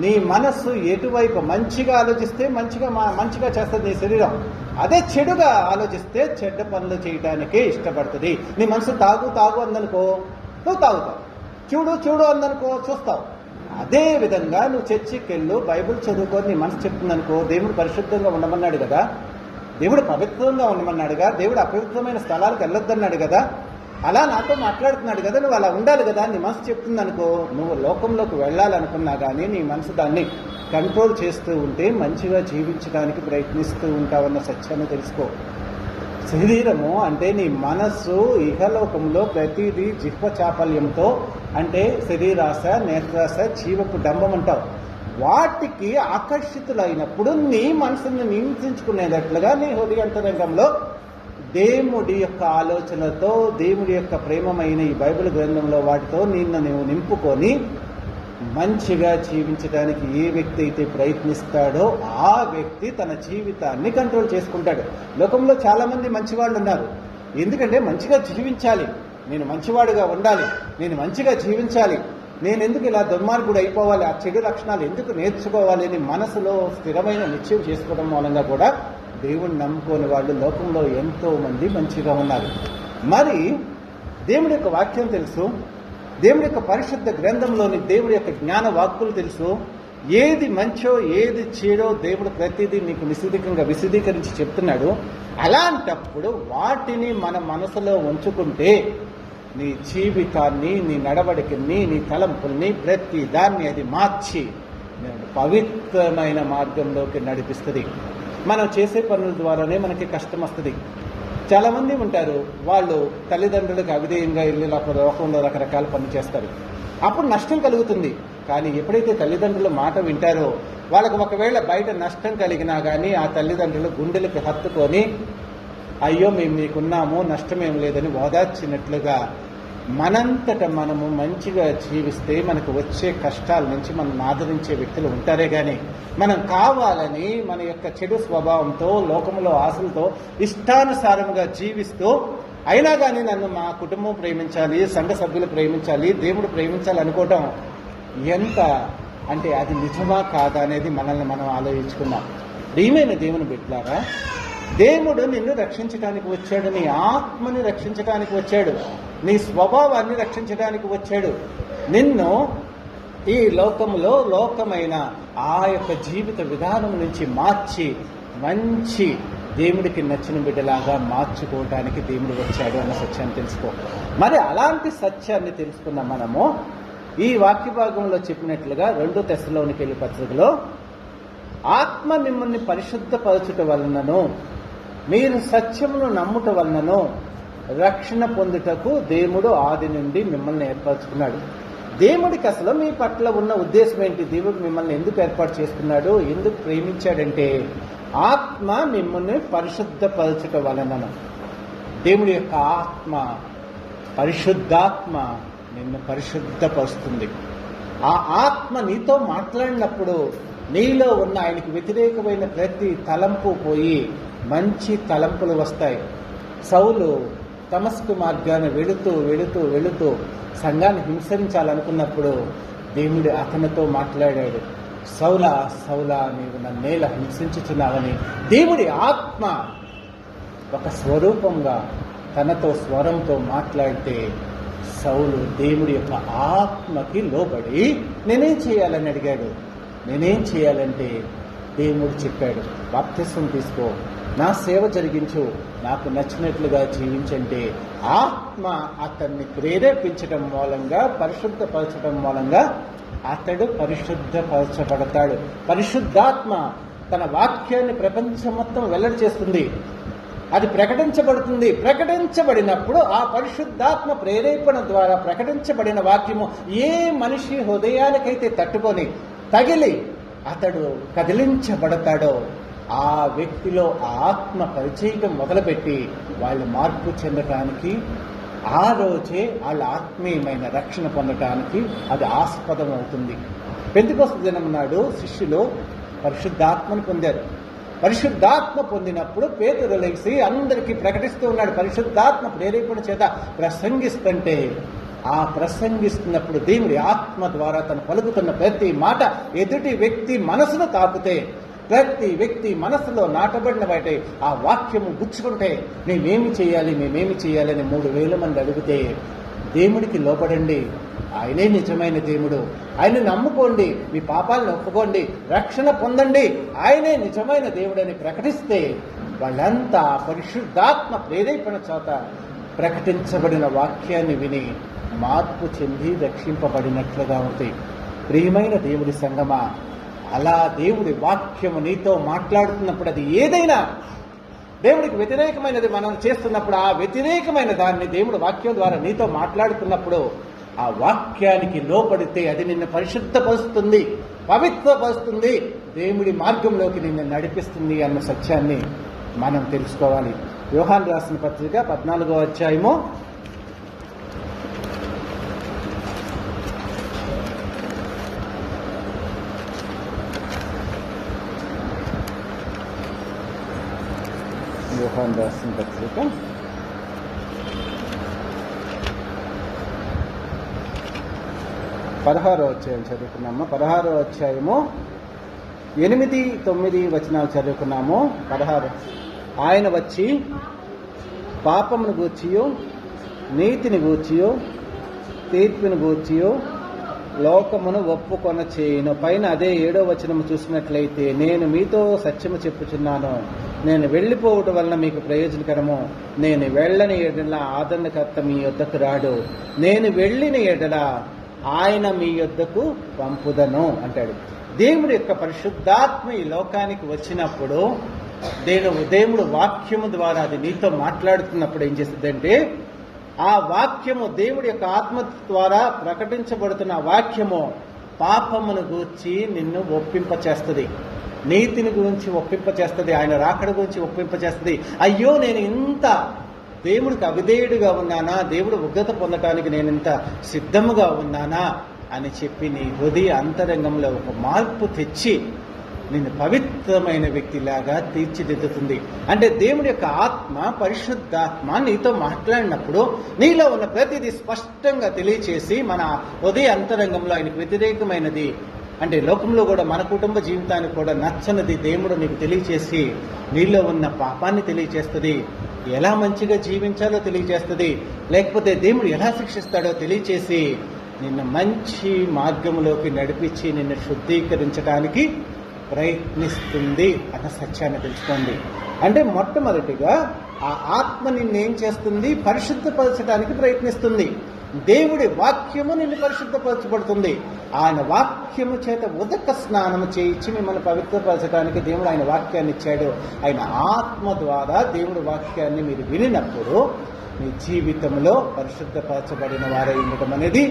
నీ మనస్సు ఎటువైపు మంచిగా ఆలోచిస్తే మంచిగా చేస్తుంది నీ శరీరం. అదే చెడుగా ఆలోచిస్తే చెడ్డ పనులు చేయడానికే ఇష్టపడుతుంది. నీ మనసు తాగు అందనుకో నువ్వు తాగుతావు, చూడు అందనుకో చూస్తావు. అదే విధంగా నువ్వు చర్చికి వెళ్ళు, బైబిల్ చదువుకొని నీ మనసు చెప్తుందనుకో, దేవుడు పరిశుద్ధంగా ఉండమన్నాడు కదా, దేవుడు పవిత్రంగా ఉండమన్నాడుగా, దేవుడు అపవిత్రమైన స్థలాలకు వెళ్ళొద్దన్నాడు కదా, అలా నాతో మాట్లాడుతున్నాడు కదా, నువ్వు అలా ఉండాలి కదా, నీ మనసు చెప్తుందనుకో, నువ్వు లోకంలోకి వెళ్ళాలనుకున్నా కానీ నీ మనసు దాన్ని కంట్రోల్ చేస్తూ ఉంటే మంచిగా జీవించడానికి ప్రయత్నిస్తూ ఉంటావన్న సత్యాన్ని తెలుసుకో. శరీరము అంటే నీ మనస్సు ఇహలోకంలో ప్రతిదీ జిహ్వ చాపల్యంతో, అంటే శరీరాశ, నేత్రాశ, జీవపు డంబం అంటావు, వాటికి ఆకర్షితులైనప్పుడు నీ మనసుని నియంత్రించుకునేటట్లుగా నీ హృదయాంతరంగంలో దేవుడి యొక్క ఆలోచనలతో, దేవుడి యొక్క ప్రేమమైన ఈ బైబిల్ గ్రంథంలో వాటితో నిన్ను నువ్వు నింపుకొని మంచిగా జీవించడానికి ఏ వ్యక్తి అయితే ప్రయత్నిస్తాడో ఆ వ్యక్తి తన జీవితాన్ని కంట్రోల్ చేసుకుంటాడు. లోకంలో చాలామంది మంచివాళ్ళు ఉన్నారు. ఎందుకంటే మంచిగా జీవించాలి, నేను మంచివాడిగా ఉండాలి, నేను మంచిగా జీవించాలి, నేను ఎందుకు ఇలా దుర్మార్గుడు అయిపోవాలి, ఆ చెడు లక్షణాలు ఎందుకు నేర్చుకోవాలి అని మనసులో స్థిరమైన నిశ్చయం చేసుకోవడం మూలంగా కూడా దేవుడిని నమ్ముకోని వాళ్ళు లోకంలో ఎంతో మంది మంచిగా ఉన్నారు. మరి దేవుడి యొక్క వాక్యం తెలుసు, దేవుడి యొక్క పరిశుద్ధ గ్రంథంలోని దేవుడి యొక్క జ్ఞాన వాక్కులు తెలుసు, ఏది మంచో ఏది చెడో దేవుడు ప్రతిదీ నీకు విశదీకరించి చెప్తున్నాడు. అలాంటప్పుడు వాటిని మన మనసులో ఉంచుకుంటే నీ జీవితాన్ని, నీ నడవడికని, నీ తలంపుల్ని, ప్రతి దాన్ని అది మార్చి పవిత్రమైన మార్గంలోకి నడిపిస్తుంది. మనం చేసే పనుల ద్వారానే మనకి కష్టం వస్తుంది. చాలామంది ఉంటారు, వాళ్ళు తల్లిదండ్రులకు అవిధేయంగా వెళ్ళి లోకంలో రకరకాల పనులు చేస్తారు, అప్పుడు నష్టం కలుగుతుంది. కానీ ఎప్పుడైతే తల్లిదండ్రుల మాట వింటారో వాళ్ళకు ఒకవేళ బయట నష్టం కలిగినా కానీ ఆ తల్లిదండ్రులు గుండెలకు హత్తుకొని, అయ్యో మేము మీకున్నాము, నష్టమేం లేదని ఓదార్చినట్లుగా మనంతట మనము మంచిగా జీవిస్తే మనకు వచ్చే కష్టాల నుంచి మనం ఆదరించే వ్యక్తులు ఉంటారే కానీ మనం కావాలని మన యొక్క చెడు స్వభావంతో, లోకంలో ఆశలతో ఇష్టానుసారంగా జీవిస్తూ అయినా కానీ నన్ను మా కుటుంబం ప్రేమించాలి, సంఘ సభ్యులు ప్రేమించాలి, దేవుడు ప్రేమించాలి అనుకోవటం ఎంత అంటే అది నిజమా కాదా అనేది మనల్ని మనం ఆలోచించుకున్నాం. ప్రియమైన దేవుని బిడ్డలారా, దేవుడు నిన్ను రక్షించడానికి వచ్చాడు, నీ ఆత్మని రక్షించడానికి వచ్చాడు, నీ స్వభావాన్ని రక్షించడానికి వచ్చాడు. నిన్ను ఈ లోకములో లోకమైన ఆ యొక్క జీవిత విధానం నుంచి మార్చి మంచి దేవుడికి నచ్చిన బిడ్డలాగా మార్చుకోవడానికి దేవుడు వచ్చాడు అన్న సత్యాన్ని తెలుసుకో. మరి అలాంటి సత్యాన్ని తెలుసుకున్న మనము ఈ వాక్య భాగంలో చెప్పినట్లుగా 2 తెస్సలోనికెళ్లి పత్రికలో ఆత్మ మిమ్మల్ని పరిశుద్ధపరచుట వలనను మీరు సత్యమును నమ్ముట వలనను రక్షణ పొందుటకు దేవుడు ఆది నుండి మిమ్మల్ని ఏర్పరచుకున్నాడు. దేవుడికి అసలు మీ పట్ల ఉన్న ఉద్దేశం ఏంటి? దేవుడు మిమ్మల్ని ఎందుకు ఏర్పాటు చేసుకున్నాడు, ఎందుకు ప్రేమించాడంటే ఆత్మ మిమ్మల్ని పరిశుద్ధపరచుట వలనను. దేవుడి యొక్క ఆత్మ, పరిశుద్ధాత్మ నిన్ను పరిశుద్ధపరుస్తుంది. ఆ ఆత్మ నీతో మాట్లాడినప్పుడు నీలో ఉన్న ఆయనకి వ్యతిరేకమైన ప్రతి తలంపు పోయి మంచి తలంపులు వస్తాయి. సౌలు తమస్కు మార్గాన్ని వెళుతూ వెళుతూ వెళుతూ సంఘాన్ని హింసించాలనుకున్నప్పుడు దేవుడు అతనితో మాట్లాడాడు. సౌలా సౌలా నీవు నన్నేలా హింసించుచున్నావని దేవుడి ఆత్మ ఒక స్వరూపంగా తనతో స్వరంతో మాట్లాడితే సౌలు దేవుడి యొక్క ఆత్మకి లోబడి నేనేం చేయాలని అడిగాడు. నేనేం చేయాలంటే దేవుడు చెప్పాడు, బాప్తిస్మం తీసుకో, నా సేవ జరిగించు, నాకు నచ్చినట్లుగా జీవించంటే ఆత్మ అతన్ని ప్రేరేపించడం మూలంగా పరిశుద్ధపరచడం మూలంగా అతడు పరిశుద్ధపరచబడతాడు. పరిశుద్ధాత్మ తన వాక్యాన్ని ప్రపంచం మొత్తం వెల్లడి చేస్తుంది. అది ప్రకటించబడుతుంది. ప్రకటించబడినప్పుడు ఆ పరిశుద్ధాత్మ ప్రేరేపణ ద్వారా ప్రకటించబడిన వాక్యము ఏ మనిషి హృదయానికైతే తట్టుకొని తగిలి అతడు కదిలించబడతాడో ఆ వ్యక్తిలో ఆత్మ పరిచయం మొదలుపెట్టి వాళ్ళు మార్పు చెందటానికి, ఆ రోజే వాళ్ళ ఆత్మీయమైన రక్షణ పొందటానికి అది ఆస్పదం అవుతుంది. పెంతెకొస్తు దినం నాడు శిష్యులు పరిశుద్ధాత్మను పొందారు. పరిశుద్ధాత్మ పొందినప్పుడు పేతురు లేచి అందరికీ ప్రకటిస్తూ ఉన్నాడు. పరిశుద్ధాత్మ ప్రేరేపణ చేత ప్రసంగిస్తుంటే ఆ ప్రసంగిస్తున్నప్పుడు దేవుడి ఆత్మ ద్వారా తను పలుకుతున్న ప్రతి మాట ఎదుటి వ్యక్తి మనసును తాకుతే, ప్రతి వ్యక్తి మనసులో నాటబడిన వాటి ఆ వాక్యము గుచ్చుకుంటే మేమేమి చేయాలి అని 3,000 మంది అడిగితే దేవుడికి లోపడండి, ఆయనే నిజమైన దేవుడు, ఆయన నమ్ముకోండి, మీ పాపాలను ఒప్పుకోండి, రక్షణ పొందండి, ఆయనే నిజమైన దేవుడని ప్రకటిస్తే వాళ్ళంతా పరిశుద్ధాత్మ ప్రేరేపణ చేత ప్రకటించబడిన వాక్యాన్ని విని మార్పు చెంది రక్షింపబడినట్లుగా ఉంది. ప్రియమైన దేవుడి సంగమా, అలా దేవుడి వాక్యము నీతో మాట్లాడుతున్నప్పుడు అది ఏదైనా దేవుడికి వ్యతిరేకమైనది మనం చేస్తున్నప్పుడు ఆ వ్యతిరేకమైన దాన్ని దేవుడు వాక్యం ద్వారా నీతో మాట్లాడుతున్నప్పుడు ఆ వాక్యానికి లోపడితే అది నిన్ను పరిశుద్ధపరుస్తుంది, పవిత్రపరుస్తుంది, దేవుడి మార్గంలోకి నిన్ను నడిపిస్తుంది అన్న సత్యాన్ని మనం తెలుసుకోవాలి. యోహాను రాసిన పత్రిక 14వ అధ్యాయము 16వ అధ్యాయం చదువుకున్నాము. 16వ అధ్యాయము 8, 9 వచనాలు చదువుకున్నాము. 16 ఆయన వచ్చి పాపమును గూర్చియో నీతిని గూర్చియో తీర్పును గూర్చియో లోకమును ఒప్పుకొన చేయును. పైన అదే 7వ వచనము చూసినట్లయితే, నేను మీతో సత్యము చెప్పుచున్నాను, నేను వెళ్ళిపోవటం వలన మీకు ప్రయోజనకరము, నేను వెళ్ళని ఎడల ఆదరణకర్త మీ యొద్దకు రాడు, నేను వెళ్ళిన ఎడల ఆయన మీ యొద్దకు పంపుదను అంటాడు. దేవుడి యొక్క పరిశుద్ధాత్మ ఈ లోకానికి వచ్చినప్పుడు దేవుడు వాక్యము ద్వారా అది నీతో మాట్లాడుతున్నప్పుడు ఏం చేస్తుందంటే, ఆ వాక్యము దేవుడి యొక్క ఆత్మ ద్వారా ప్రకటించబడుతున్న వాక్యము పాపమును గూర్చి నిన్ను ఒప్పింపచేస్తుంది, నీతిని గురించి ఒప్పింపచేస్తుంది, ఆయన రాకడ గురించి ఒప్పింపచేస్తుంది. అయ్యో నేను ఇంత దేవుడికి అవిధేయుడిగా ఉన్నానా, దేవుడు ఉగ్రత పొందటానికి నేను ఇంత సిద్ధముగా ఉన్నానా అని చెప్పి నీ హృదయ అంతరంగంలో ఒక మార్పు తెచ్చి నిన్ను పవిత్రమైన వ్యక్తిలాగా తీర్చిదిద్దుతుంది. అంటే దేవుడి యొక్క ఆత్మ, పరిశుద్ధాత్మ నీతో మాట్లాడినప్పుడు నీలో ఉన్న ప్రతిదీ స్పష్టంగా తెలియచేసి మన హృదయ అంతరంగంలో ఆయనకు వ్యతిరేకమైనది, అంటే లోకంలో కూడా మన కుటుంబ జీవితానికి కూడా నచ్చనిది దేవుడు నీకు తెలియచేసి నీలో ఉన్న పాపాన్ని తెలియచేస్తుంది, ఎలా మంచిగా జీవించాలో తెలియచేస్తుంది, లేకపోతే దేవుడు ఎలా శిక్షిస్తాడో తెలియచేసి నిన్ను మంచి మార్గంలోకి నడిపించి నిన్ను శుద్ధీకరించడానికి ప్రయత్నిస్తుంది అన్న సత్యాన్ని తెలుసుకోండి. అంటే మొట్టమొదటిగా ఆ ఆత్మ నిన్నేం చేస్తుంది, పరిశుద్ధపరచడానికి ప్రయత్నిస్తుంది. దేవుడి వాక్యము నిన్ను పరిశుద్ధపరచబడుతుంది. ఆయన వాక్యము చేత ఉదక స్నానము చేయించి మిమ్మల్ని పవిత్రపరచడానికి దేవుడు ఆయన వాక్యాన్ని ఇచ్చాడు. ఆయన ఆత్మ ద్వారా దేవుడి వాక్యాన్ని మీరు వినినప్పుడు మీ జీవితంలో పరిశుద్ధపరచబడిన వారై ఉండటం అనేది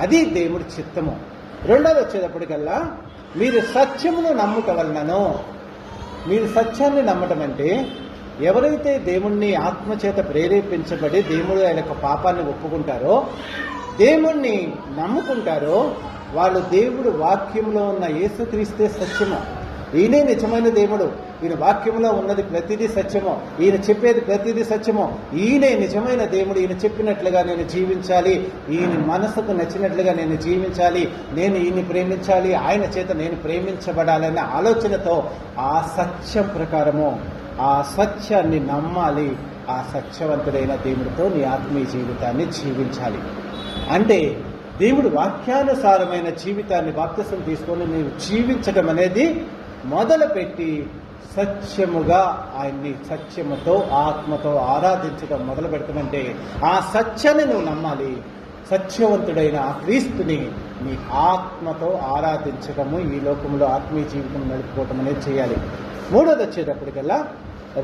అది దేవుడి చిత్తము. రెండోది వచ్చేటప్పటికల్లా మీరు సత్యమును నమ్ముట వలనను, మీరు సత్యాన్ని నమ్మటం అంటే ఎవరైతే దేవుణ్ణి ఆత్మచేత ప్రేరేపించబడి దేవుడు ఆయన యొక్క పాపాన్ని ఒప్పుకుంటారో, దేవుణ్ణి నమ్ముకుంటారో, వాళ్ళు దేవుడు వాక్యంలో ఉన్న యేసుక్రీస్తే సత్యము, ఈయనే నిజమైన దేవుడు, ఈయన వాక్యంలో ఉన్నది ప్రతిదీ సత్యము, ఈయన చెప్పేది ప్రతిదీ సత్యము, ఈయనే నిజమైన దేవుడు, ఈయన చెప్పినట్లుగా నేను జీవించాలి, ఈయన మనసుకు నచ్చినట్లుగా నేను జీవించాలి, నేను ఈయన్ని ప్రేమించాలి, ఆయన చేత నేను ప్రేమించబడాలనే ఆలోచనతో ఆ సత్యం ప్రకారము ఆ సత్యాన్ని నమ్మాలి, ఆ సత్యవంతుడైన దేవుడితో నీ ఆత్మీయ జీవితాన్ని జీవించాలి. అంటే దేవుడు వాక్యానుసారమైన జీవితాన్ని బాప్తిసం తీసుకొని నీవు జీవించడం అనేది మొదలుపెట్టి సత్యముగా ఆయన్ని సత్యముతో ఆత్మతో ఆరాధించడం మొదలు పెడతామంటే ఆ సత్యాన్ని నువ్వు నమ్మాలి. సత్యవంతుడైన ఆ క్రీస్తుని నీ ఆత్మతో ఆరాధించడము, ఈ లోకంలో ఆత్మీయ జీవితం నడుపుకోవటం అనేది చేయాలి. మూడోది వచ్చేటప్పటికల్లా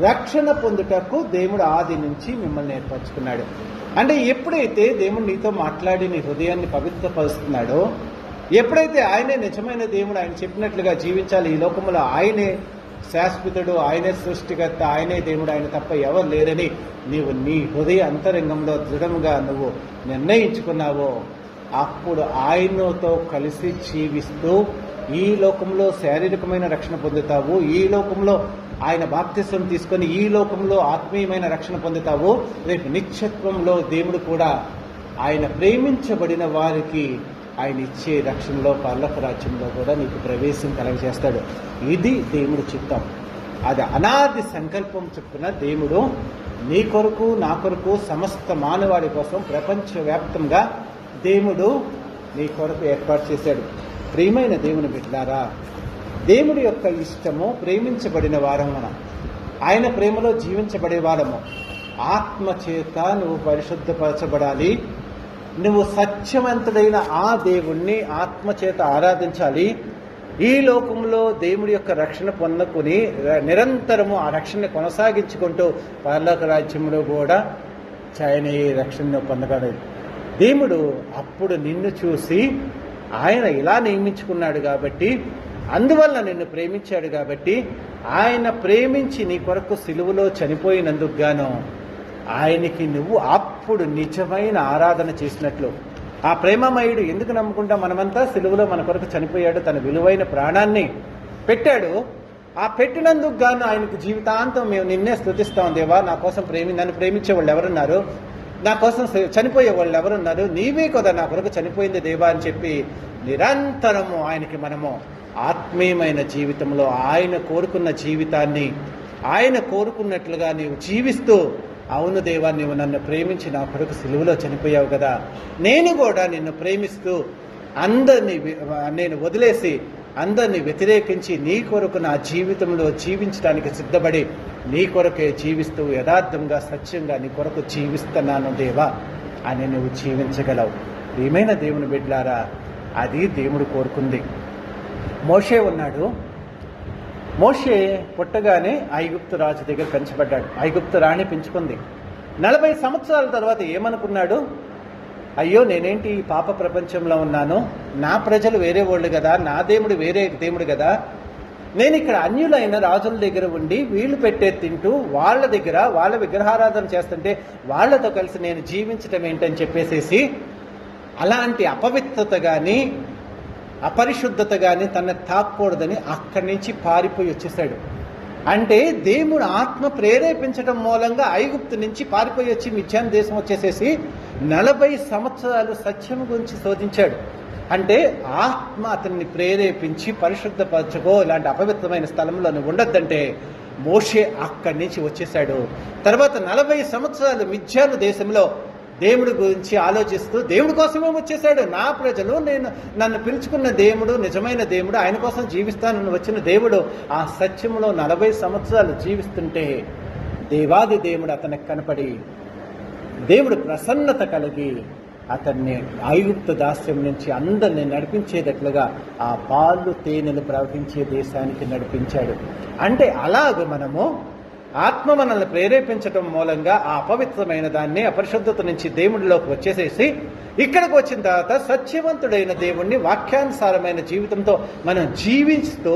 రక్షణ పొందుటకు దేవుడు ఆది నుంచి మిమ్మల్ని ఏర్పరచుకున్నాడు. అంటే ఎప్పుడైతే దేవుడు నీతో మాట్లాడి నీ హృదయాన్ని పవిత్రపరుస్తున్నాడో, ఎప్పుడైతే ఆయనే నిజమైన దేవుడు, ఆయన చెప్పినట్లుగా జీవించాలి, ఈ లోకంలో ఆయనే శాశ్వతుడు, ఆయనే సృష్టికర్త, ఆయనే దేవుడు, ఆయన తప్ప ఎవరు లేరని నీవు నీ హృదయ అంతరంగంలో దృఢంగా నువ్వు నిర్ణయించుకున్నావో, అప్పుడు ఆయనతో కలిసి జీవిస్తూ ఈ లోకంలో శారీరకమైన రక్షణ పొందుతావు, ఈ లోకంలో ఆయన బాప్తిసం తీసుకొని ఈ లోకంలో ఆత్మీయమైన రక్షణ పొందుతావు. రేపు నిత్యత్వంలో దేవుడు కూడా ఆయన ప్రేమించబడిన వారికి ఆయన ఇచ్చే రక్షణలో పరలోక రాజ్యంలో కూడా నీకు ప్రవేశం కలగజేస్తాడు. ఇది దేవుడు చిత్తం. అది అనాది సంకల్పం చొప్పున దేవుడు నీ కొరకు నా కొరకు సమస్త మానవాళి కోసం ప్రపంచవ్యాప్తంగా దేవుడు నీ కొరకు ఏర్పాటు చేశాడు. ప్రియమైన దేవుని బిడ్డలారా, దేవుడి యొక్క ఇష్టము ప్రేమించబడిన వారము, మనం ఆయన ప్రేమలో జీవించబడే వారము. ఆత్మ చేత నువ్వు పరిశుద్ధపరచబడాలి. నువ్వు సత్యవంతుడైన ఆ దేవుణ్ణి ఆత్మ చేత ఆరాధించాలి. ఈ లోకంలో దేవుడి యొక్క రక్షణ పొందుకుని నిరంతరము ఆ రక్షణని కొనసాగించుకుంటూ పరలోక రాజ్యంలో కూడా ఆయన ఈ రక్షణను పొందగలదు. దేవుడు అప్పుడు నిన్ను చూసి ఆయన ఇలా నియమించుకున్నాడు కాబట్టి, అందువల్ల నిన్ను ప్రేమించాడు కాబట్టి, ఆయన ప్రేమించి నీ కొరకు సిలువలో చనిపోయినందుకు గాను ఆయనకి నువ్వు అప్పుడు నిజమైన ఆరాధన చేసినట్లు. ఆ ప్రేమమయుడు ఎందుకు నమ్ముకుంటాం? మనమంతా సిలువలో మన కొరకు చనిపోయాడు, తన విలువైన ప్రాణాన్ని పెట్టాడు. ఆ పెట్టినందుకు గాను ఆయనకు జీవితాంతం మేము నిన్నే స్తుతిస్తాం. దేవా, నా కోసం నన్ను ప్రేమించే వాళ్ళు ఎవరున్నారు, నా కోసం చనిపోయే వాళ్ళు ఎవరున్నారు, నీవే కదా నా కొరకు చనిపోయింది దేవా అని చెప్పి నిరంతరము ఆయనకి మనము ఆత్మీయమైన జీవితంలో ఆయన కోరుకున్న జీవితాన్ని ఆయన కోరుకున్నట్లుగా నీవు జీవిస్తూ, అవును దేవా, నీవు నన్ను ప్రేమించి నా కొరకు సిలువలో చనిపోయావు కదా, నేను కూడా నిన్ను ప్రేమిస్తూ అందరినీ నేను వదిలేసి అందరినీ వ్యతిరేకించి నీ కొరకు నా జీవితంలో జీవించడానికి సిద్ధపడి నీ కొరకే జీవిస్తూ యథార్థంగా సత్యంగా నీ కొరకు జీవిస్తున్నాను దేవా అని నువ్వు జీవించగలవు. ప్రియమైన దేవుని బిడ్డలారా, అది దేవుడు కోరుకుంది. మోషే ఉన్నాడు. మోషే పుట్టగానే ఐగుప్తు రాజు దగ్గర పెంచబడ్డాడు. ఐగుప్తు రాణి పెంచుకుంది. 40 సంవత్సరాల తర్వాత ఏమనుకున్నాడు? అయ్యో, నేనేంటి ఈ పాప ప్రపంచంలో ఉన్నాను, నా ప్రజలు వేరే వాళ్ళు కదా, నా దేవుడు వేరే దేవుడు కదా, నేను ఇక్కడ అన్యులైన రాజుల దగ్గర ఉండి వీళ్ళు పెట్టే తింటూ వాళ్ళ దగ్గర వాళ్ళ విగ్రహారాధన చేస్తుంటే వాళ్ళతో కలిసి నేను జీవించటం ఏంటని చెప్పేసేసి అలాంటి అపవిత్రత కానీ అపరిశుద్ధత కానీ తనని తాకూడదని అక్కడి నుంచి పారిపోయి వచ్చేసాడు. అంటే దేవుడు ఆత్మ ప్రేరేపించడం మూలంగా ఐగుప్తు నుంచి పారిపోయి వచ్చి మిథ్యాన్ దేశం వచ్చేసేసి 40 సంవత్సరాలు సత్యం గురించి శోధించాడు. అంటే ఆత్మ అతన్ని ప్రేరేపించి పరిశుద్ధపరచుకో, ఇలాంటి అపవిత్రమైన స్థలంలో నువ్వు ఉండొద్దంటే మోషే అక్కడి నుంచి వచ్చేసాడు. తర్వాత 40 సంవత్సరాలు మిథ్యాను దేశంలో దేవుడి గురించి ఆలోచిస్తూ దేవుడి కోసమే వచ్చేసాడు. నా ప్రజలు, నన్ను పిలుచుకున్న దేవుడు నిజమైన దేవుడు, ఆయన కోసం జీవిస్తానని వచ్చిన దేవుడు ఆ సత్యంలో 40 సంవత్సరాలు జీవిస్తుంటే దేవాది దేవుడు అతనికి కనపడి దేవుడు ప్రసన్నత కలిగి అతన్ని ఐగుప్తు దాస్యం నుంచి అందరిని నడిపించేటట్లుగా ఆ పాలు తేనెలు ప్రవహించే దేశానికి నడిపించాడు. అంటే అలాగ మనము ఆత్మ మనల్ని ప్రేరేపించడం మూలంగా ఆ అపవిత్రమైన దాన్ని అపరిశుద్ధత నుంచి దేవుడిలోకి వచ్చేసేసి ఇక్కడికి వచ్చిన తర్వాత సత్యవంతుడైన దేవుణ్ణి వాక్యానుసారమైన జీవితంతో మనం జీవిస్తూ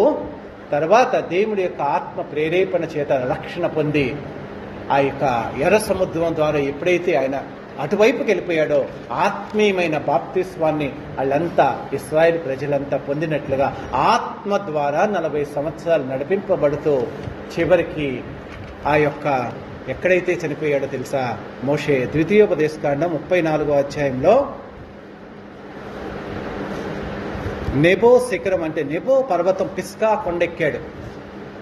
తర్వాత దేవుడి యొక్క ఆత్మ ప్రేరేపణ చేత రక్షణ పొంది ఆ యొక్క ఎర్ర సముద్రం ద్వారా ఎప్పుడైతే ఆయన అటువైపుకి వెళ్ళిపోయాడో ఆత్మీయమైన బాప్తిస్వాన్ని వాళ్ళంతా ఇశ్రాయేలు ప్రజలంతా పొందినట్లుగా ఆత్మ ద్వారా 40 సంవత్సరాలు నడిపింపబడుతూ చివరికి ఆ యొక్క ఎక్కడైతే చనిపోయాడో తెలుసా? మోషే ద్వితీయోపదేశకాండం 34వ అధ్యాయంలో నెబో శిఖరం అంటే నెబో పర్వతం పిస్కా కొండెక్కాడు.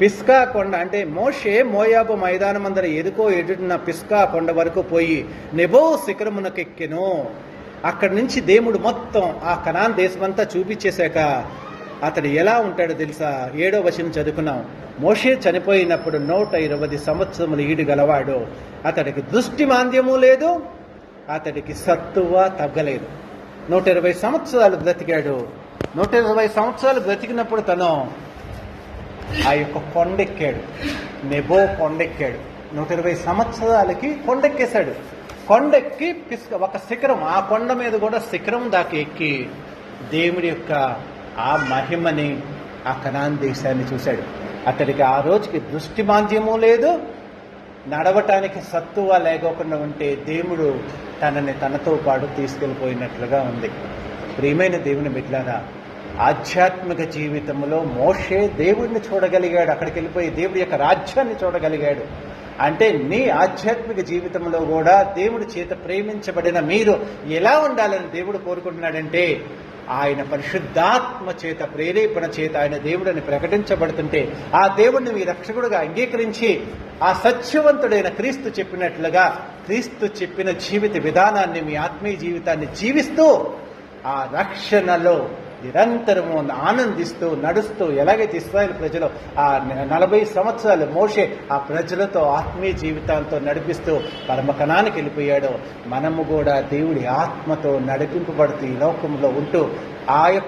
పిస్కా కొండ అంటే మోషే మోయాబు మైదానం అందర ఎదుటిన పిస్కా కొండ వరకు పోయి నెబో శిఖరమునకెక్కెను. అక్కడి నుంచి దేవుడు మొత్తం ఆ కనాన్ దేశమంతా చూపించేశాక అతడు ఎలా ఉంటాడో తెలుసా? 7వ వచనం చదువుకున్నాం. మోషే చనిపోయినప్పుడు 120 సంవత్సరములు ఈడు గలవాడు. అతడికి దృష్టి మాంద్యము లేదు, అతడికి సత్తువ తగ్గలేదు. 120 సంవత్సరాలు బ్రతికాడు. 120 సంవత్సరాలు బ్రతికినప్పుడు తను ఆ యొక్క కొండెక్కాడు, నెబో కొండెక్కాడు. 120 సంవత్సరాలకి కొండెక్కేశాడు. కొండెక్కి ఒక శిఖరం, ఆ కొండ మీద కూడా శిఖరం దాకా ఎక్కి దేవుడి యొక్క ఆ మహిమని, ఆ కనాన్ దేశాన్ని చూశాడు. అతడికి ఆ రోజుకి దృష్టి మాంద్యము లేదు, నడవటానికి సత్తువ లేకోకుండా ఉంటే దేవుడు తనని తనతో పాటు తీసుకెళ్ళిపోయినట్లుగా ఉంది. ప్రియమైన దేవుని బిడ్డలారా, ఆధ్యాత్మిక జీవితంలో మోషే దేవుడిని చూడగలిగాడు. అక్కడికి వెళ్ళిపోయి దేవుడి యొక్క రాజ్యాన్ని చూడగలిగాడు. అంటే నీ ఆధ్యాత్మిక జీవితంలో కూడా దేవుడి చేత ప్రేమించబడిన మీరు ఎలా ఉండాలని దేవుడు కోరుకుంటున్నాడంటే, ఆయన పరిశుద్ధాత్మ చేత ప్రేరేపణ చేత ఆయన దేవుడిని ప్రకటించబడుతుంటే ఆ దేవుడిని మీ రక్షకుడుగా అంగీకరించి ఆ సత్యవంతుడైన క్రీస్తు చెప్పినట్లుగా క్రీస్తు చెప్పిన జీవిత విధానాన్ని, మీ ఆత్మీయ జీవితాన్ని జీవిస్తూ ఆ రక్షణలో నిరంతరము ఆనందిస్తూ నడుస్తూ, ఎలాగైతే ఇశ్రాయేలు ప్రజలు ఆ 40 సంవత్సరాలు మోషే ఆ ప్రజలతో ఆత్మీయ జీవితాలతో నడిపిస్తూ పరమకణానికి వెళ్ళిపోయాడో, మనము కూడా దేవుడి ఆత్మతో నడిపింపబడుతూ ఈ లోకంలో ఉంటూ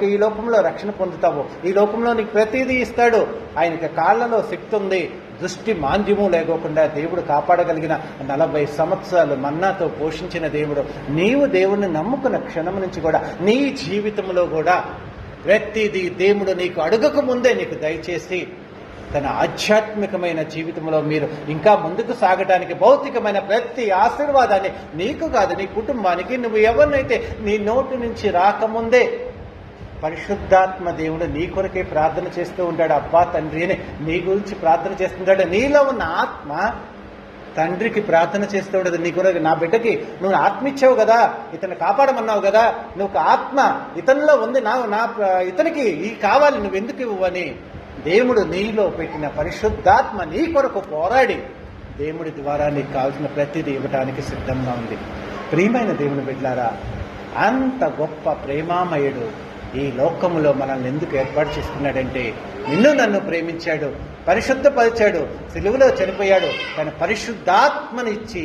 ఈ లోకంలో రక్షణ పొందుతావు. ఈ లోకంలో నీకు ప్రతిదీ ఇస్తాడు. ఆయనకి కాళ్ళలో శక్తి ఉంది, దృష్టి మాంద్యము లేకోకుండా దేవుడు కాపాడగలిగిన 40 సంవత్సరాలు మన్నాతో పోషించిన దేవుడు. నీవు దేవుణ్ణి నమ్ముకున్న క్షణం నుంచి కూడా నీ జీవితంలో కూడా ప్రతిదీ దేవుడు నీకు అడగక ముందే నీకు దయచేసి తన ఆధ్యాత్మికమైన జీవితంలో మీరు ఇంకా ముందుకు సాగటానికి భౌతికమైన ప్రతి ఆశీర్వాదాన్ని నీకు కాదు, నీ కుటుంబానికి, నువ్వు ఎవరినైతే నీ నోటి నుంచి రాకముందే పరిశుద్ధాత్మ దేవుడు నీ కొరకే ప్రార్థన చేస్తూ ఉంటాడు. అబ్బా తండ్రి అని నీ గురించి ప్రార్థన చేస్తుంటాడు. నీలో ఉన్న ఆత్మ తండ్రికి ప్రార్థన చేస్తూ ఉండదు. నీ కొరకు, నా బిడ్డకి నువ్వు ఆత్మ ఇచ్చావు కదా, ఇతను కాపాడమన్నావు కదా, నువ్వు ఆత్మ ఇతనిలో ఉంది, ఇతనికి ఈ కావాలి, నువ్వు ఎందుకు ఇవ్వని దేవుడు నీలో పెట్టిన పరిశుద్ధాత్మ నీ కొరకు పోరాడి దేవుడి ద్వారా నీకు కావాల్సిన ప్రతిదీ ఇవ్వటానికి సిద్ధంగా ఉంది. ప్రియమైన దేవుని బిడ్డలారా, అంత గొప్ప ప్రేమామయుడు ఈ లోకములో మనల్ని ఎందుకు ఏర్పాటు చేసుకున్నాడంటే, నిన్ను నన్ను ప్రేమించాడు, పరిశుద్ధపరిచాడు, సిలువలో చనిపోయాడు, తన పరిశుద్ధాత్మనిచ్చి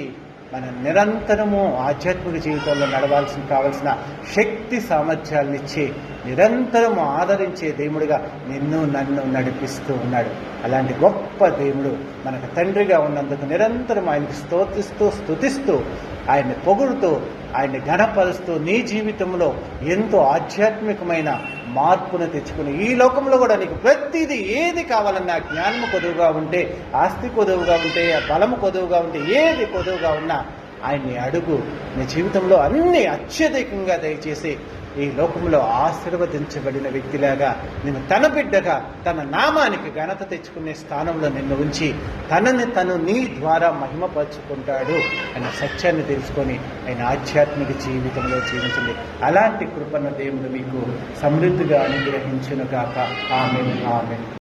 మన నిరంతరము ఆధ్యాత్మిక జీవితంలో కావలసిన శక్తి సామర్థ్యాలను ఇచ్చి నిరంతరము ఆదరించే దేవుడిగా నిన్ను నన్ను నడిపిస్తూ ఉన్నాడు. అలాంటి గొప్ప దేవుడు మనకు తండ్రిగా ఉన్నందుకు నిరంతరం ఆయనకు స్తుతిస్తూ ఆయన్ని పొగుడుతూ ఆయన్ని ఘనపరుస్తూ నీ జీవితంలో ఎంతో ఆధ్యాత్మికమైన మార్పును తెచ్చుకుని ఈ లోకంలో కూడా నీకు ప్రతిదీ ఏది కావాలన్నా, జ్ఞానము కొదువుగా ఉంటే, ఆస్తి కొదువుగా ఉంటే, బలము కొదువుగా ఉంటే, ఏది కొదువుగా ఉన్నా ఆయన్ని అడుగు. నీ జీవితంలో అన్ని అత్యధికంగా దయచేసి ఈ లోకంలో ఆశీర్వదించబడిన వ్యక్తిలాగా నిన్ను తన బిడ్డగా తన నామానికి ఘనత తెచ్చుకునే స్థానంలో నిన్ను ఉంచి తనని తను నీ ద్వారా మహిమపరుచుకుంటాడు అనే సత్యాన్ని తెలుసుకొని ఆయన ఆధ్యాత్మిక జీవితంలో జీవించండి. అలాంటి కృపను దేవుడు మీకు సమృద్ధిగా అనుగ్రహించును గాక. ఆమేన్. ఆమేన్.